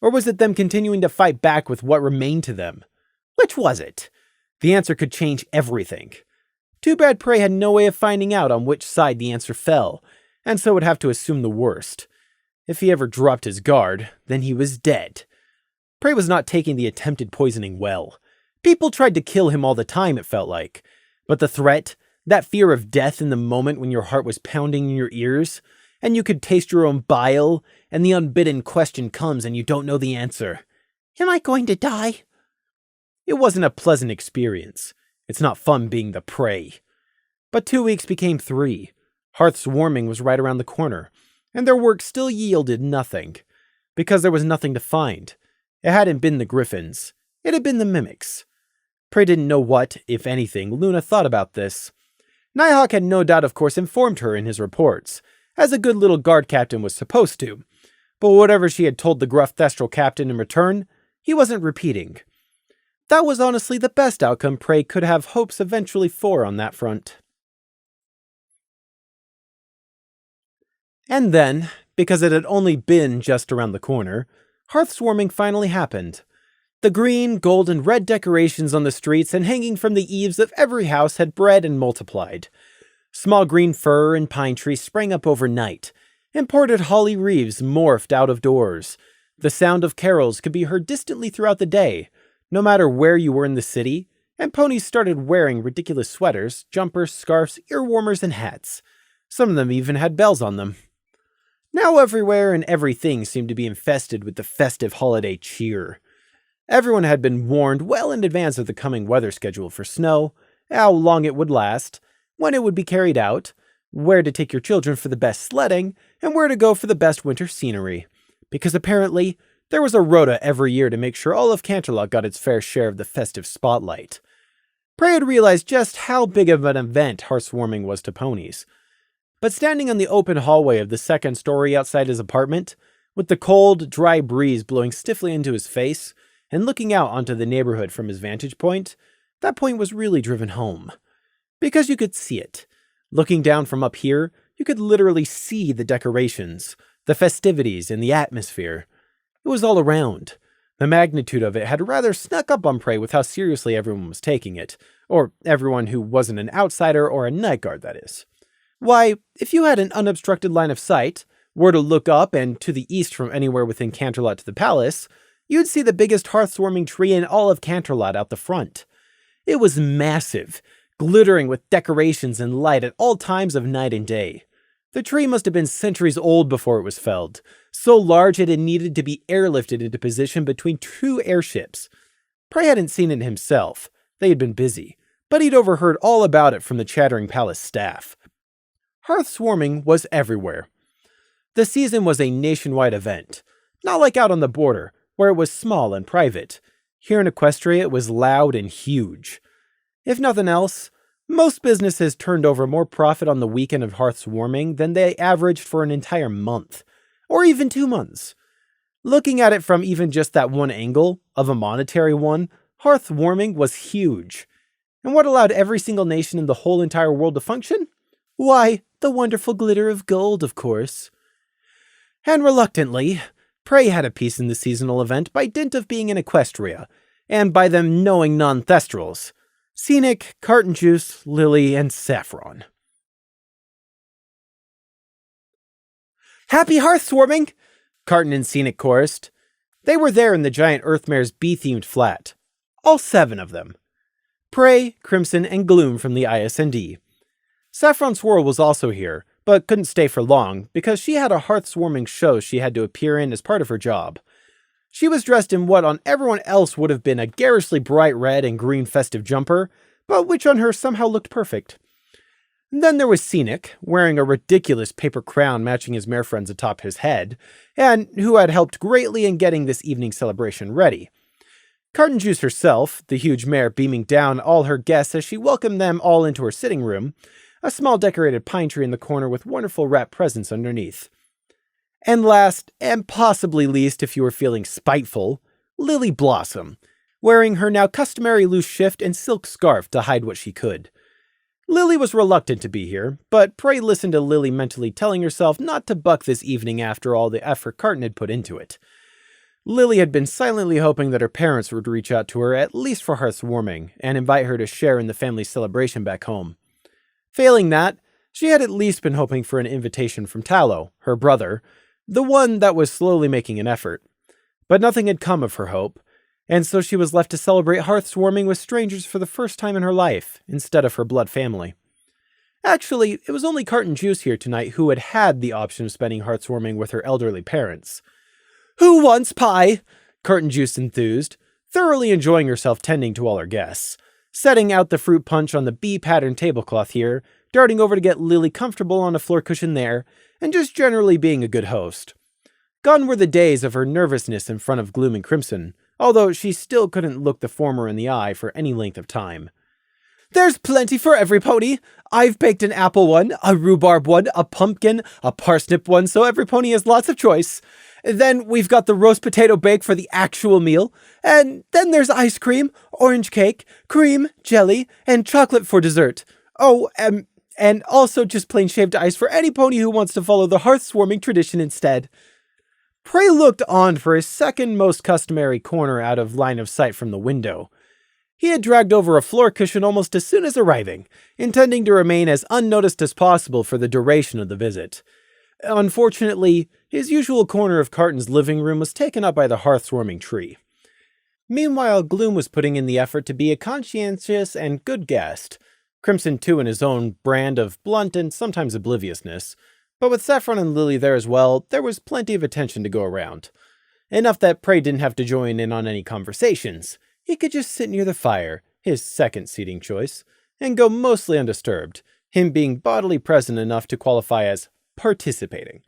Or was it them continuing to fight back with what remained to them? Which was it? The answer could change everything. Too bad Prey had no way of finding out on which side the answer fell, and so would have to assume the worst. If he ever dropped his guard, then he was dead. Prey was not taking the attempted poisoning well. People tried to kill him all the time, it felt like. But the threat, that fear of death in the moment when your heart was pounding in your ears, and you could taste your own bile, and the unbidden question comes and you don't know the answer. Am I going to die? It wasn't a pleasant experience. It's not fun being the prey. But 2 weeks became 3. Hearth's warming was right around the corner, and their work still yielded nothing. Because there was nothing to find. It hadn't been the griffins. It had been the mimics. Prey didn't know what, if anything, Luna thought about this. Nighthawk had no doubt of course informed her in his reports, as a good little guard captain was supposed to. But whatever she had told the gruff Thestral captain in return, he wasn't repeating. That was honestly the best outcome Prey could have hopes eventually for on that front. And then, because it had only been just around the corner, Hearth's warming finally happened. The green, gold, and red decorations on the streets and hanging from the eaves of every house had bred and multiplied. Small green fir and pine trees sprang up overnight. Imported holly wreaths morphed out of doors. The sound of carols could be heard distantly throughout the day, no matter where you were in the city, and ponies started wearing ridiculous sweaters, jumpers, scarves, ear warmers, and hats. Some of them even had bells on them. Now everywhere and everything seemed to be infested with the festive holiday cheer. Everyone had been warned well in advance of the coming weather schedule for snow, how long it would last, when it would be carried out, where to take your children for the best sledding, and where to go for the best winter scenery. Because apparently, there was a rota every year to make sure all of Canterlot got its fair share of the festive spotlight. Prey had realized just how big of an event hearthwarming was to ponies. But standing on the open hallway of the second story outside his apartment, with the cold, dry breeze blowing stiffly into his face, and looking out onto the neighborhood from his vantage point, that point was really driven home. Because you could see it. Looking down from up here, you could literally see the decorations, the festivities, and the atmosphere. It was all around. The magnitude of it had rather snuck up on Prey with how seriously everyone was taking it, or everyone who wasn't an outsider or a night guard, that is. Why, if you had an unobstructed line of sight, were to look up and to the east from anywhere within Canterlot to the palace, you'd see the biggest hearth-warming tree in all of Canterlot out the front. It was massive, glittering with decorations and light at all times of night and day. The tree must have been centuries old before it was felled, so large it had needed to be airlifted into position between two airships. Prey hadn't seen it himself, they had been busy, but he'd overheard all about it from the chattering palace staff. Hearth-warming was everywhere. The season was a nationwide event, not like out on the border, where it was small and private. Here in Equestria, it was loud and huge. If nothing else, most businesses turned over more profit on the weekend of hearthwarming than they averaged for an entire month, or even 2 months. Looking at it from even just that one angle, of a monetary one, hearthwarming was huge. And what allowed every single nation in the whole entire world to function? Why, the wonderful glitter of gold, of course. And reluctantly, Prey had a piece in the seasonal event by dint of being in Equestria, and by them knowing non-thestrals. Scenic, Carton Juice, Lily, and Saffron. Happy hearthwarming! Carton and Scenic chorused. They were there in the giant Earthmare's bee-themed flat. All 7 of them. Prey, Crimson, and Gloom from the ISND. Saffron Swirl was also here, but couldn't stay for long because she had a hearthwarming show she had to appear in as part of her job. She was dressed in what on everyone else would have been a garishly bright red and green festive jumper, but which on her somehow looked perfect. Then there was Scenic, wearing a ridiculous paper crown matching his mare friends atop his head, and who had helped greatly in getting this evening's celebration ready. Carton Juice herself, the huge mare beaming down all her guests as she welcomed them all into her sitting room, a small decorated pine tree in the corner with wonderful wrapped presents underneath. And last, and possibly least if you were feeling spiteful, Lily Blossom, wearing her now customary loose shift and silk scarf to hide what she could. Lily was reluctant to be here, but Prey listened to Lily mentally telling herself not to buck this evening after all the effort Carton had put into it. Lily had been silently hoping that her parents would reach out to her at least for hearthwarming and invite her to share in the family celebration back home. Failing that, she had at least been hoping for an invitation from Tallow, her brother, the one that was slowly making an effort. But nothing had come of her hope, and so she was left to celebrate hearthwarming with strangers for the first time in her life, instead of her blood family. Actually, it was only Carton Juice here tonight who had had the option of spending hearthwarming with her elderly parents. "Who wants pie?" Carton Juice enthused, thoroughly enjoying herself tending to all her guests, setting out the fruit punch on the bee-patterned tablecloth here, darting over to get Lily comfortable on a floor cushion there, and just generally being a good host. Gone were the days of her nervousness in front of Gloom and Crimson, although she still couldn't look the former in the eye for any length of time. "There's plenty for every pony. I've baked an apple one, a rhubarb one, a pumpkin, a parsnip one, so every pony has lots of choice. Then we've got the roast potato bake for the actual meal, and then there's ice cream, orange cake, cream, jelly, and chocolate for dessert. Oh, and also just plain shaved ice for any pony who wants to follow the hearthwarming tradition instead." Prey looked on for his second most customary corner out of line of sight from the window. He had dragged over a floor cushion almost as soon as arriving, intending to remain as unnoticed as possible for the duration of the visit. Unfortunately, his usual corner of Carton's living room was taken up by the hearthwarming tree. Meanwhile, Gloom was putting in the effort to be a conscientious and good guest, Crimson too in his own brand of blunt and sometimes obliviousness, But with Saffron and Lily there as well, there was plenty of attention to go around. Enough that Prey didn't have to join in on any conversations. He could just sit near the fire, his second seating choice, and go mostly undisturbed, him being bodily present enough to qualify as participating.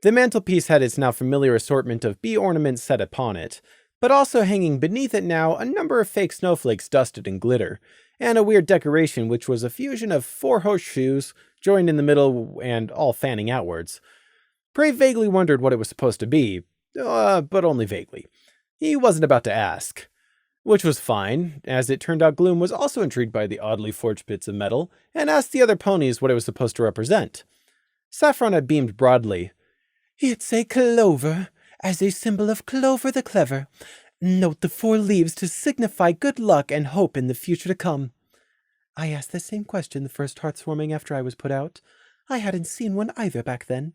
The mantelpiece had its now familiar assortment of bee ornaments set upon it, but also hanging beneath it now a number of fake snowflakes dusted in glitter, and a weird decoration which was a fusion of 4 horseshoes joined in the middle and all fanning outwards. Prey vaguely wondered what it was supposed to be, but only vaguely. He wasn't about to ask. Which was fine, as it turned out Gloom was also intrigued by the oddly forged bits of metal, and asked the other ponies what it was supposed to represent. Saffron had beamed broadly. "It's a clover, as a symbol of Clover the Clever. Note the 4 leaves to signify good luck and hope in the future to come." I asked the same question the first heartswarming after I was put out. I hadn't seen one either back then.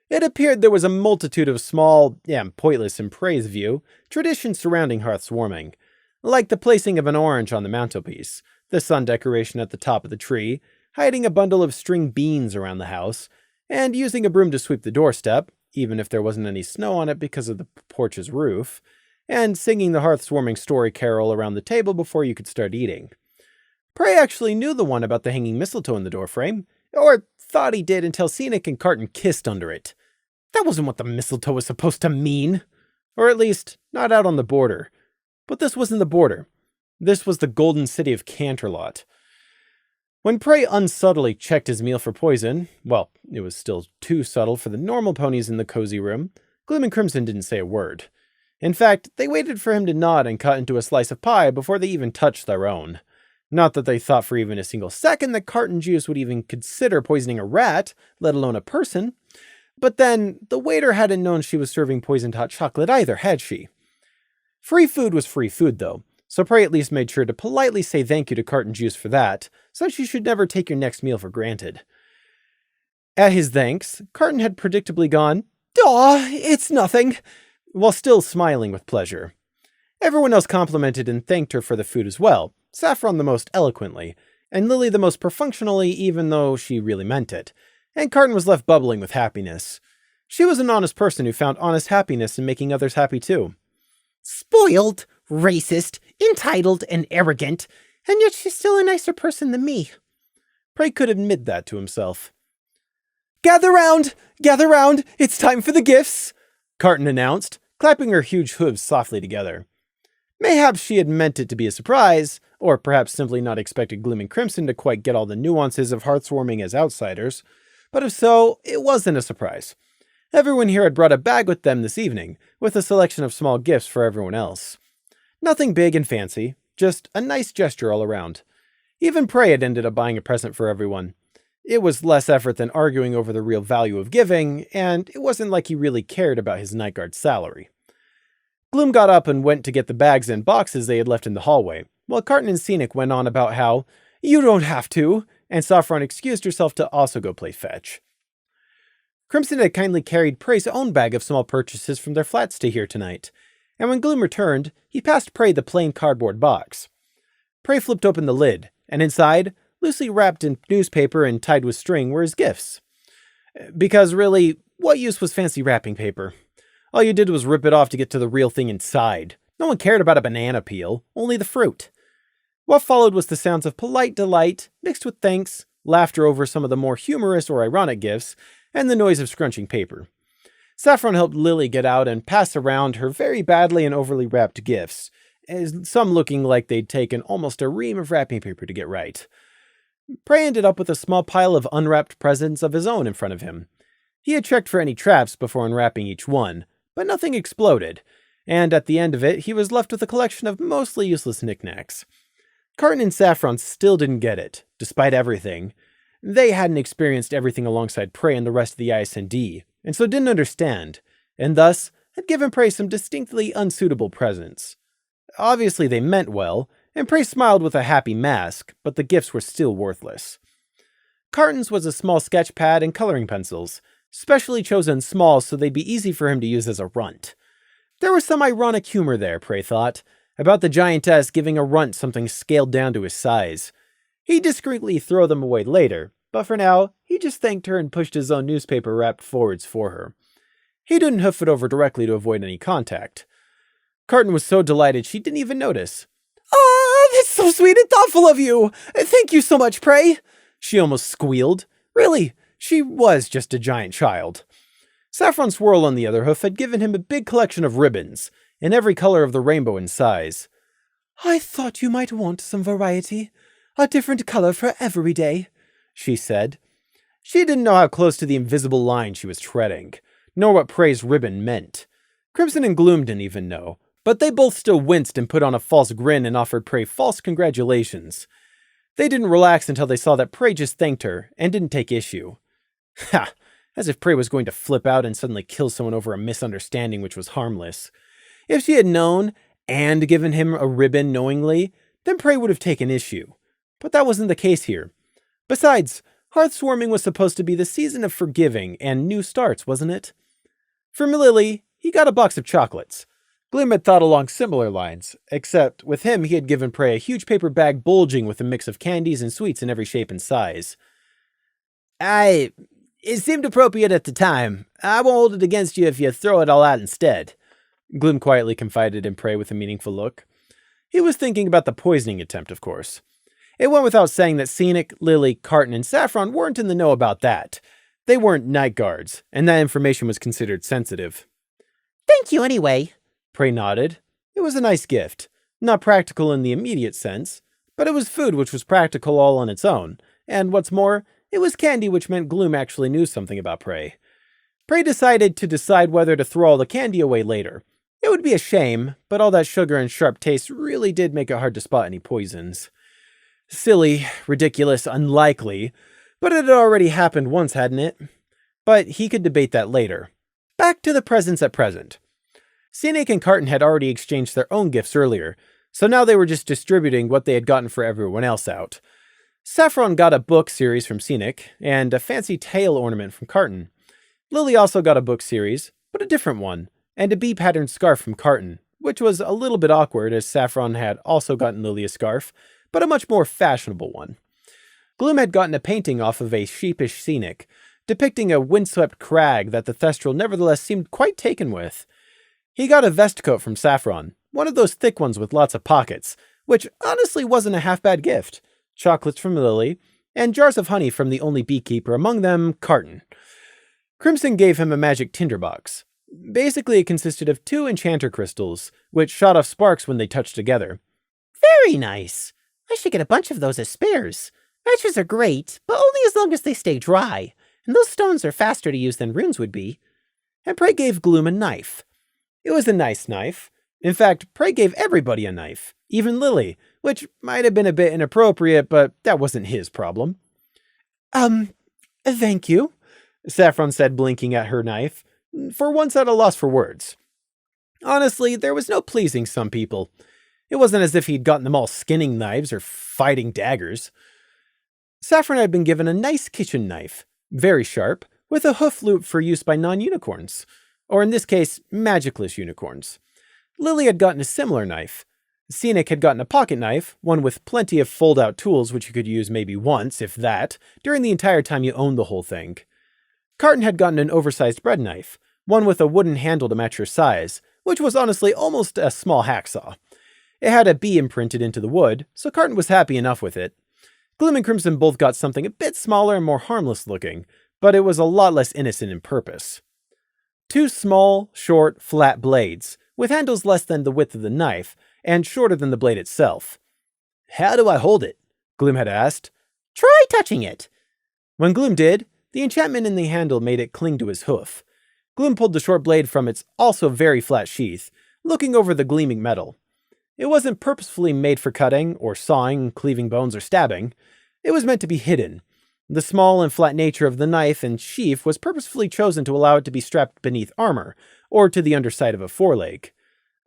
It appeared there was a multitude of small, pointless in Prey's view, traditions surrounding heartswarming, like the placing of an orange on the mantelpiece, the sun decoration at the top of the tree, hiding a bundle of string beans around the house, and using a broom to sweep the doorstep, even if there wasn't any snow on it because of the porch's roof, and singing the heartswarming story carol around the table before you could start eating. Prey actually knew the one about the hanging mistletoe in the doorframe, or thought he did until Scenic and Carton kissed under it. That wasn't what the mistletoe was supposed to mean. Or at least, not out on the border. But this wasn't the border. This was the golden city of Canterlot. When Prey unsubtly checked his meal for poison, well, it was still too subtle for the normal ponies in the cozy room, Gloom and Crimson didn't say a word. In fact, they waited for him to nod and cut into a slice of pie before they even touched their own. Not that they thought for even a single second that Carton Juice would even consider poisoning a rat, let alone a person. But then, the waiter hadn't known she was serving poisoned hot chocolate either, had she? Free food was free food, though, so Prey at least made sure to politely say thank you to Carton Juice for that, since you should never take your next meal for granted. At his thanks, Carton had predictably gone, "Aw, it's nothing," while still smiling with pleasure. Everyone else complimented and thanked her for the food as well, Saffron the most eloquently, and Lily the most perfunctorily even though she really meant it, and Carton was left bubbling with happiness. She was an honest person who found honest happiness in making others happy too. Spoiled, racist, entitled, and arrogant, and yet she's still a nicer person than me. Prey could admit that to himself. Gather round! Gather round! It's time for the gifts!" Carton announced, clapping her huge hooves softly together. Mayhaps she had meant it to be a surprise, or perhaps simply not expected Gloom and Crimson to quite get all the nuances of heartswarming as outsiders. But if so, it wasn't a surprise. Everyone here had brought a bag with them this evening, with a selection of small gifts for everyone else. Nothing big and fancy, just a nice gesture all around. Even Prey had ended up buying a present for everyone. It was less effort than arguing over the real value of giving, and it wasn't like he really cared about his night guard's salary. Gloom got up and went to get the bags and boxes they had left in the hallway, while Carton and Scenic went on about how, "You don't have to," and Saffron excused herself to also go play fetch. Crimson had kindly carried Prey's own bag of small purchases from their flat stay here tonight, and when Gloom returned, he passed Prey the plain cardboard box. Prey flipped open the lid, and inside, loosely wrapped in newspaper and tied with string, were his gifts. Because really, what use was fancy wrapping paper? All you did was rip it off to get to the real thing inside. No one cared about a banana peel, only the fruit. What followed was the sounds of polite delight, mixed with thanks, laughter over some of the more humorous or ironic gifts, and the noise of scrunching paper. Saffron helped Lily get out and pass around her very badly and overly wrapped gifts, some looking like they'd taken almost a ream of wrapping paper to get right. Prey ended up with a small pile of unwrapped presents of his own in front of him. He had checked for any traps before unwrapping each one, but nothing exploded, and at the end of it, he was left with a collection of mostly useless knickknacks. Carton and Saffron still didn't get it, despite everything. They hadn't experienced everything alongside Prey and the rest of the ISND, and so didn't understand, and thus had given Prey some distinctly unsuitable presents. Obviously they meant well, and Prey smiled with a happy mask, but the gifts were still worthless. Carton's was a small sketch pad and coloring pencils, specially chosen small so they'd be easy for him to use as a runt. There was some ironic humor there, Prey thought, about the giantess giving a runt something scaled down to his size. He'd discreetly throw them away later, but for now, he just thanked her and pushed his own newspaper wrapped forwards for her. He didn't hoof it over directly to avoid any contact. Carton was so delighted she didn't even notice. "Oh, that's so sweet and thoughtful of you! Thank you so much, Pray!" She almost squealed. Really, she was just a giant child. Saffron Swirl, on the other hoof, had given him a big collection of ribbons, in every color of the rainbow and size. "I thought you might want some variety. A different color for every day," she said. She didn't know how close to the invisible line she was treading, nor what Pray's ribbon meant. Crimson and Gloom didn't even know, but they both still winced and put on a false grin and offered Pray false congratulations. They didn't relax until they saw that Pray just thanked her and didn't take issue. Ha! As if Pray was going to flip out and suddenly kill someone over a misunderstanding which was harmless. If she had known and given him a ribbon knowingly, then Pray would have taken issue. But that wasn't the case here. Besides, Hearthwarming was supposed to be the season of forgiving and new starts, wasn't it? From Lily, he got a box of chocolates. Gloom had thought along similar lines, except with him he had given Prey a huge paper bag bulging with a mix of candies and sweets in every shape and size. It seemed appropriate at the time. I won't hold it against you if you throw it all out instead," Gloom quietly confided in Prey with a meaningful look. He was thinking about the poisoning attempt, of course. It went without saying that Scenic, Lily, Carton, and Saffron weren't in the know about that. They weren't night guards, and that information was considered sensitive. "Thank you anyway," Prey nodded. It was a nice gift. Not practical in the immediate sense, but it was food which was practical all on its own, and what's more, it was candy which meant Gloom actually knew something about Prey. Prey decided to decide whether to throw all the candy away later. It would be a shame, but all that sugar and sharp taste really did make it hard to spot any poisons. Silly, ridiculous, unlikely, but it had already happened once, hadn't it? But he could debate that later. Back to the presents at present. Scenic and Carton had already exchanged their own gifts earlier, so now they were just distributing what they had gotten for everyone else out. Saffron got a book series from Scenic, and a fancy tail ornament from Carton. Lily also got a book series, but a different one, and a bee-patterned scarf from Carton, which was a little bit awkward as Saffron had also gotten Lily a scarf, but a much more fashionable one. Gloom had gotten a painting off of a sheepish Scenic, depicting a windswept crag that the Thestral nevertheless seemed quite taken with. He got a vest coat from Saffron, one of those thick ones with lots of pockets, which honestly wasn't a half-bad gift, chocolates from Lily, and jars of honey from the only beekeeper among them, Carton. Crimson gave him a magic tinderbox. Basically, it consisted of 2 enchanter crystals, which shot off sparks when they touched together. "Very nice. I should get a bunch of those as spares. Matches are great, but only as long as they stay dry, and those stones are faster to use than runes would be." And Prey gave Gloom a knife. It was a nice knife. In fact, Prey gave everybody a knife, even Lily, which might have been a bit inappropriate, but that wasn't his problem. Thank you," Saffron said, blinking at her knife, for once at a loss for words. Honestly, there was no pleasing some people. It wasn't as if he'd gotten them all skinning knives or fighting daggers. Saffron had been given a nice kitchen knife, very sharp, with a hoof loop for use by non-unicorns, or in this case, magicless unicorns. Lily had gotten a similar knife. Scenic had gotten a pocket knife, one with plenty of fold-out tools which you could use maybe once, if that, during the entire time you owned the whole thing. Carton had gotten an oversized bread knife, one with a wooden handle to match her size, which was honestly almost a small hacksaw. It had a bee imprinted into the wood, so Carton was happy enough with it. Gloom and Crimson both got something a bit smaller and more harmless looking, but it was a lot less innocent in purpose. 2 small, short, flat blades, with handles less than the width of the knife, and shorter than the blade itself. "How do I hold it?" Gloom had asked. "Try touching it." When Gloom did, the enchantment in the handle made it cling to his hoof. Gloom pulled the short blade from its also very flat sheath, looking over the gleaming metal. It wasn't purposefully made for cutting, or sawing, cleaving bones, or stabbing. It was meant to be hidden. The small and flat nature of the knife and sheath was purposefully chosen to allow it to be strapped beneath armor, or to the underside of a foreleg.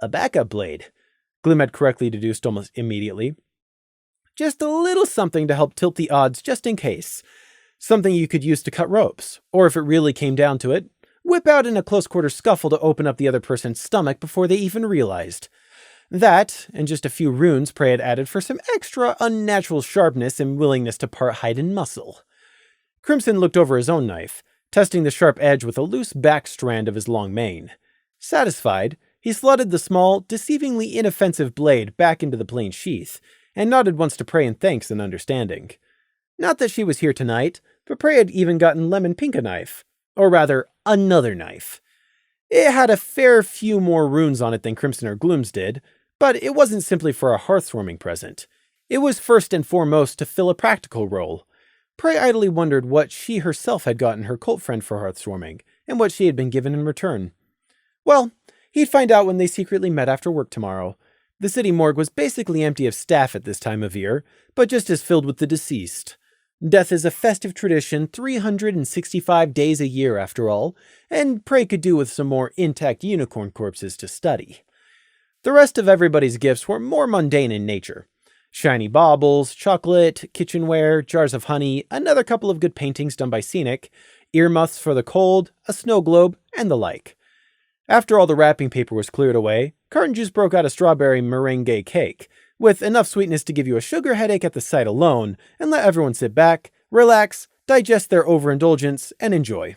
A backup blade, Gloom had correctly deduced almost immediately. Just a little something to help tilt the odds just in case. Something you could use to cut ropes, or if it really came down to it, whip out in a close-quarter scuffle to open up the other person's stomach before they even realized. That, and just a few runes Prey had added for some extra unnatural sharpness and willingness to part hide and muscle. Crimson looked over his own knife, testing the sharp edge with a loose back strand of his long mane. Satisfied, he slotted the small, deceivingly inoffensive blade back into the plain sheath, and nodded once to Prey in thanks and understanding. Not that she was here tonight, but Prey had even gotten Lemon Pink a knife. Or rather, another knife. It had a fair few more runes on it than Crimson or Gloom's did, but it wasn't simply for a hearthwarming present. It was first and foremost to fill a practical role. Prey idly wondered what she herself had gotten her cult friend for hearthwarming, and what she had been given in return. Well, he'd find out when they secretly met after work tomorrow. The city morgue was basically empty of staff at this time of year, but just as filled with the deceased. Death is a festive tradition 365 days a year, after all, and Prey could do with some more intact unicorn corpses to study. The rest of everybody's gifts were more mundane in nature. Shiny baubles, chocolate, kitchenware, jars of honey, another couple of good paintings done by Scenic, earmuffs for the cold, a snow globe, and the like. After all the wrapping paper was cleared away, Carton Juice broke out a strawberry meringue cake, with enough sweetness to give you a sugar headache at the sight alone, and let everyone sit back, relax, digest their overindulgence, and enjoy.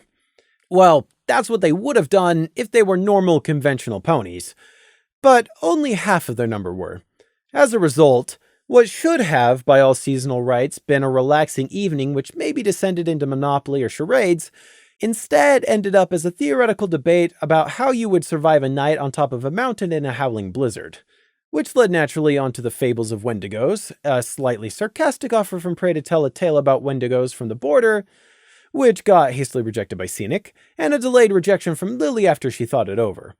Well, that's what they would have done if they were normal, conventional ponies. But only half of their number were. As a result, what should have, by all seasonal rights, been a relaxing evening which maybe descended into Monopoly or charades, instead ended up as a theoretical debate about how you would survive a night on top of a mountain in a howling blizzard. Which led naturally onto the fables of Wendigos, a slightly sarcastic offer from Prey to tell a tale about Wendigos from the border, which got hastily rejected by Scenic, and a delayed rejection from Lily after she thought it over.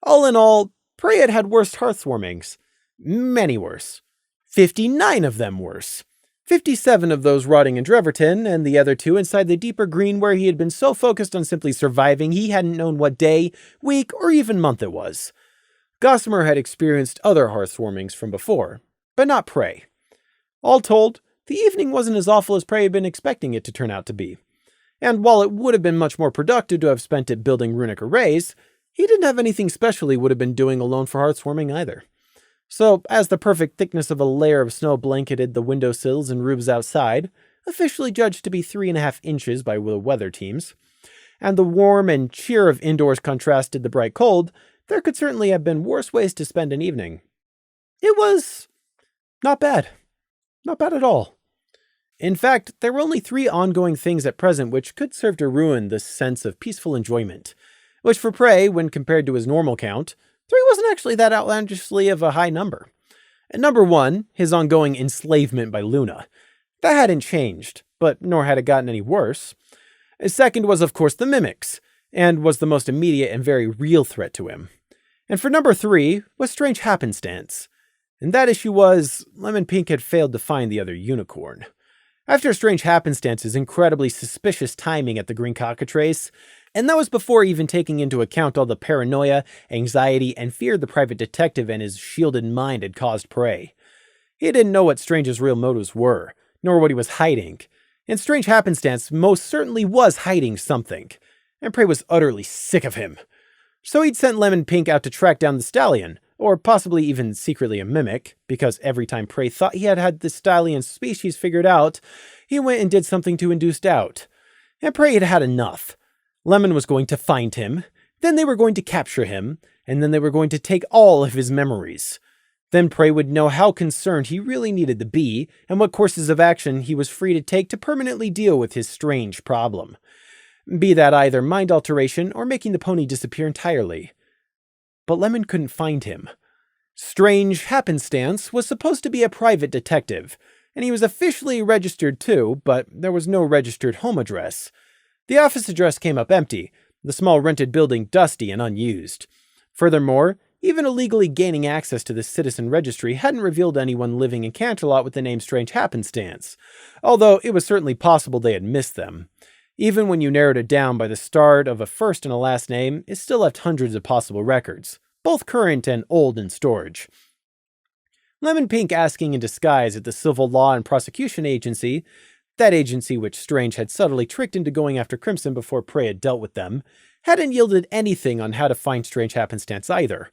All in all, Prey had worse hearthwarmings. Many worse. 59 of them worse. 57 of those rotting in Dreverton, and the other 2 inside the deeper green where he had been so focused on simply surviving he hadn't known what day, week, or even month it was. Gossamer had experienced other hearthwarmings from before, but not Prey. All told, the evening wasn't as awful as Prey had been expecting it to turn out to be. And while it would have been much more productive to have spent it building runic arrays, he didn't have anything special he would have been doing alone for hearthwarming either. So, as the perfect thickness of a layer of snow blanketed the windowsills and roofs outside, officially judged to be 3.5 inches by the weather teams, and the warm and cheer of indoors contrasted the bright cold, there could certainly have been worse ways to spend an evening. It was not bad. Not bad at all. In fact, there were only 3 ongoing things at present which could serve to ruin this sense of peaceful enjoyment, which for Prey, when compared to his normal count, 3 wasn't actually that outlandishly of a high number. And number 1, his ongoing enslavement by Luna. That hadn't changed, but nor had it gotten any worse. Second was, of course, the mimics, and was the most immediate and very real threat to him. And for number 3 was strange happenstance. And that issue was, Lemon Pink had failed to find the other unicorn. After strange happenstance's incredibly suspicious timing at the Green Cockatrace, and that was before even taking into account all the paranoia, anxiety, and fear the private detective and his shielded mind had caused Prey. He didn't know what Strange's real motives were, nor what he was hiding. And strange happenstance most certainly was hiding something. And Prey was utterly sick of him. So he'd sent Lemon Pink out to track down the stallion, or possibly even secretly a mimic, because every time Prey thought he had the stallion species figured out, he went and did something to induce doubt. And Prey had had enough. Lemon was going to find him, then they were going to capture him, and then they were going to take all of his memories. Then Prey would know how concerned he really needed to be, and what courses of action he was free to take to permanently deal with his strange problem. Be that either mind alteration or making the pony disappear entirely. But Lemon couldn't find him. Strange Happenstance was supposed to be a private detective, and he was officially registered too, but there was no registered home address. The office address came up empty, the small rented building dusty and unused. Furthermore, even illegally gaining access to the citizen registry hadn't revealed anyone living in Canterlot with the name Strange Happenstance, although it was certainly possible they had missed them. Even when you narrowed it down by the start of a first and a last name, it still left hundreds of possible records, both current and old in storage. Lemon Pink asking in disguise at the Civil Law and Prosecution Agency, that agency which Strange had subtly tricked into going after Crimson before Prey had dealt with them, hadn't yielded anything on how to find Strange Happenstance either.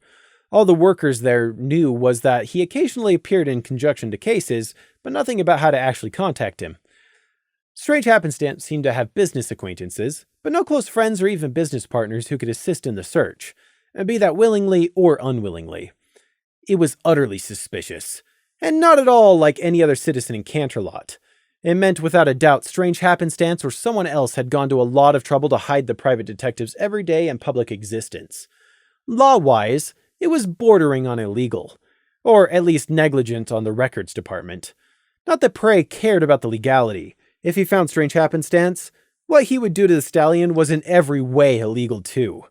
All the workers there knew was that he occasionally appeared in conjunction to cases, but nothing about how to actually contact him. Strange Happenstance seemed to have business acquaintances, but no close friends or even business partners who could assist in the search, be that willingly or unwillingly. It was utterly suspicious, and not at all like any other citizen in Canterlot. It meant without a doubt Strange Happenstance or someone else had gone to a lot of trouble to hide the private detective's everyday and public existence. Law-wise, it was bordering on illegal, or at least negligent on the records department. Not that Prey cared about the legality. If he found Strange Happenstance, what he would do to the stallion was in every way illegal too.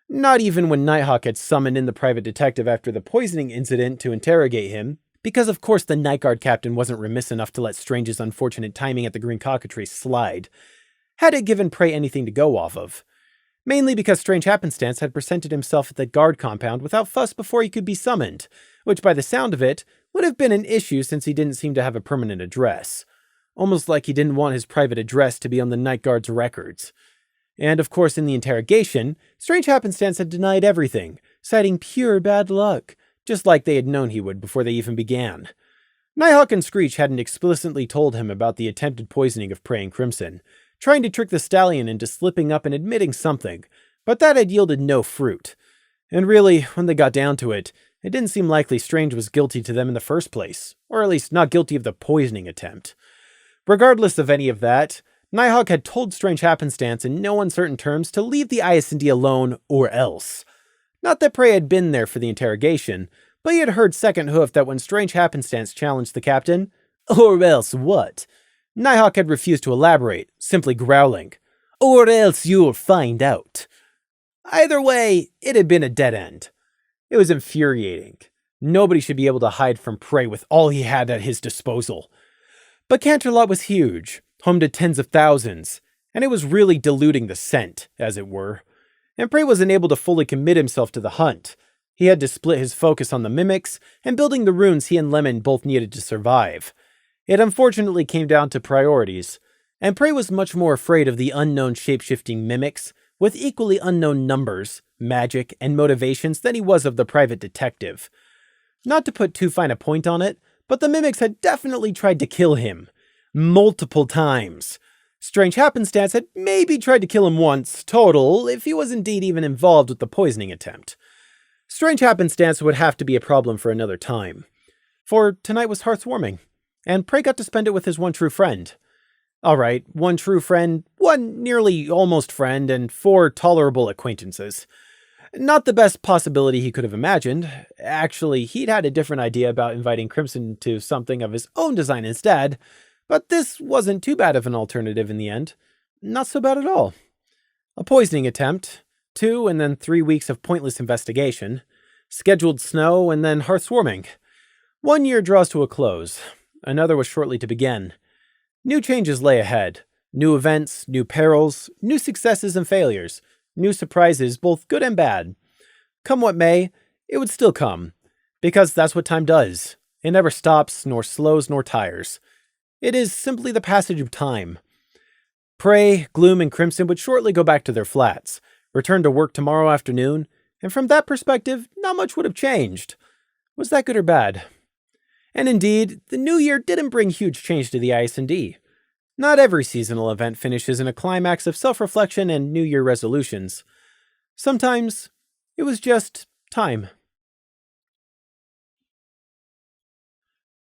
Not even when Nighthawk had summoned in the private detective after the poisoning incident to interrogate him, because of course the Night Guard captain wasn't remiss enough to let Strange's unfortunate timing at the Green Cockatrice slide, had it given Prey anything to go off of. Mainly because Strange Happenstance had presented himself at the guard compound without fuss before he could be summoned, which by the sound of it would have been an issue since he didn't seem to have a permanent address. Almost like he didn't want his private address to be on the Night Guard's records. And of course in the interrogation, Strange Happenstance had denied everything, citing pure bad luck, just like they had known he would before they even began. Nighthawk and Screech hadn't explicitly told him about the attempted poisoning of Prey and Crimson, trying to trick the stallion into slipping up and admitting something, but that had yielded no fruit. And really, when they got down to it, it didn't seem likely Strange was guilty to them in the first place, or at least not guilty of the poisoning attempt. Regardless of any of that, Nighthawk had told Strange Happenstance in no uncertain terms to leave the IS&D alone or else. Not that Prey had been there for the interrogation, but he had heard second hoof that when Strange Happenstance challenged the captain, "Or else what?" Nighthawk had refused to elaborate, simply growling, "Or else you'll find out." Either way, it had been a dead end. It was infuriating. Nobody should be able to hide from Prey with all he had at his disposal. But Canterlot was huge, home to tens of thousands, and it was really diluting the scent, as it were. And Prey wasn't able to fully commit himself to the hunt. He had to split his focus on the mimics and building the runes he and Lemon both needed to survive. It unfortunately came down to priorities, and Prey was much more afraid of the unknown shape-shifting mimics with equally unknown numbers, magic, and motivations than he was of the private detective. Not to put too fine a point on it, but the mimics had definitely tried to kill him. Multiple times. Strange Happenstance had maybe tried to kill him once, total, if he was indeed even involved with the poisoning attempt. Strange Happenstance would have to be a problem for another time. For tonight was hearthwarming, and Prey got to spend it with his one true friend. Alright, one true friend, one nearly almost friend, and 4 tolerable acquaintances. Not the best possibility he could have imagined. Actually, he'd had a different idea about inviting Crimson to something of his own design instead, but this wasn't too bad of an alternative in the end. Not so bad at all. A poisoning attempt, 2 and then 3 weeks of pointless investigation, scheduled snow, and then hearthwarming. 1 year draws to a close. Another was shortly to begin. New changes lay ahead. New events, new perils, new successes and failures, new surprises, both good and bad. Come what may, it would still come, because that's what time does. It never stops, nor slows, nor tires. It is simply the passage of time. Prey, Gloom, and Crimson would shortly go back to their flats, return to work tomorrow afternoon, and from that perspective, not much would have changed. Was that good or bad? And indeed, the new year didn't bring huge change to the IS&D. Not every seasonal event finishes in a climax of self-reflection and New Year resolutions. Sometimes, it was just time.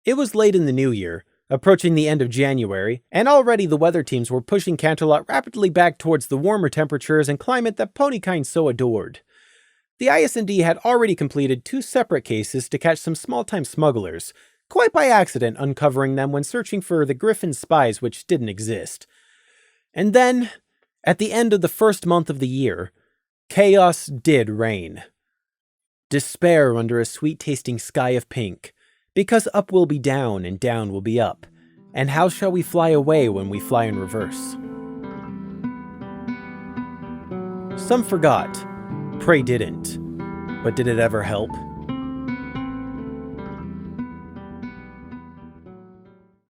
It was late in the new year, approaching the end of January, and already the weather teams were pushing Canterlot rapidly back towards the warmer temperatures and climate that ponykind so adored. The IS&D had already completed 2 separate cases to catch some small-time smugglers, quite by accident uncovering them when searching for the Griffin spies which didn't exist. And then, at the end of the first month of the year, chaos did reign. Despair under a sweet-tasting sky of pink, because up will be down and down will be up, and how shall we fly away when we fly in reverse? Some forgot, Prey didn't, but did it ever help?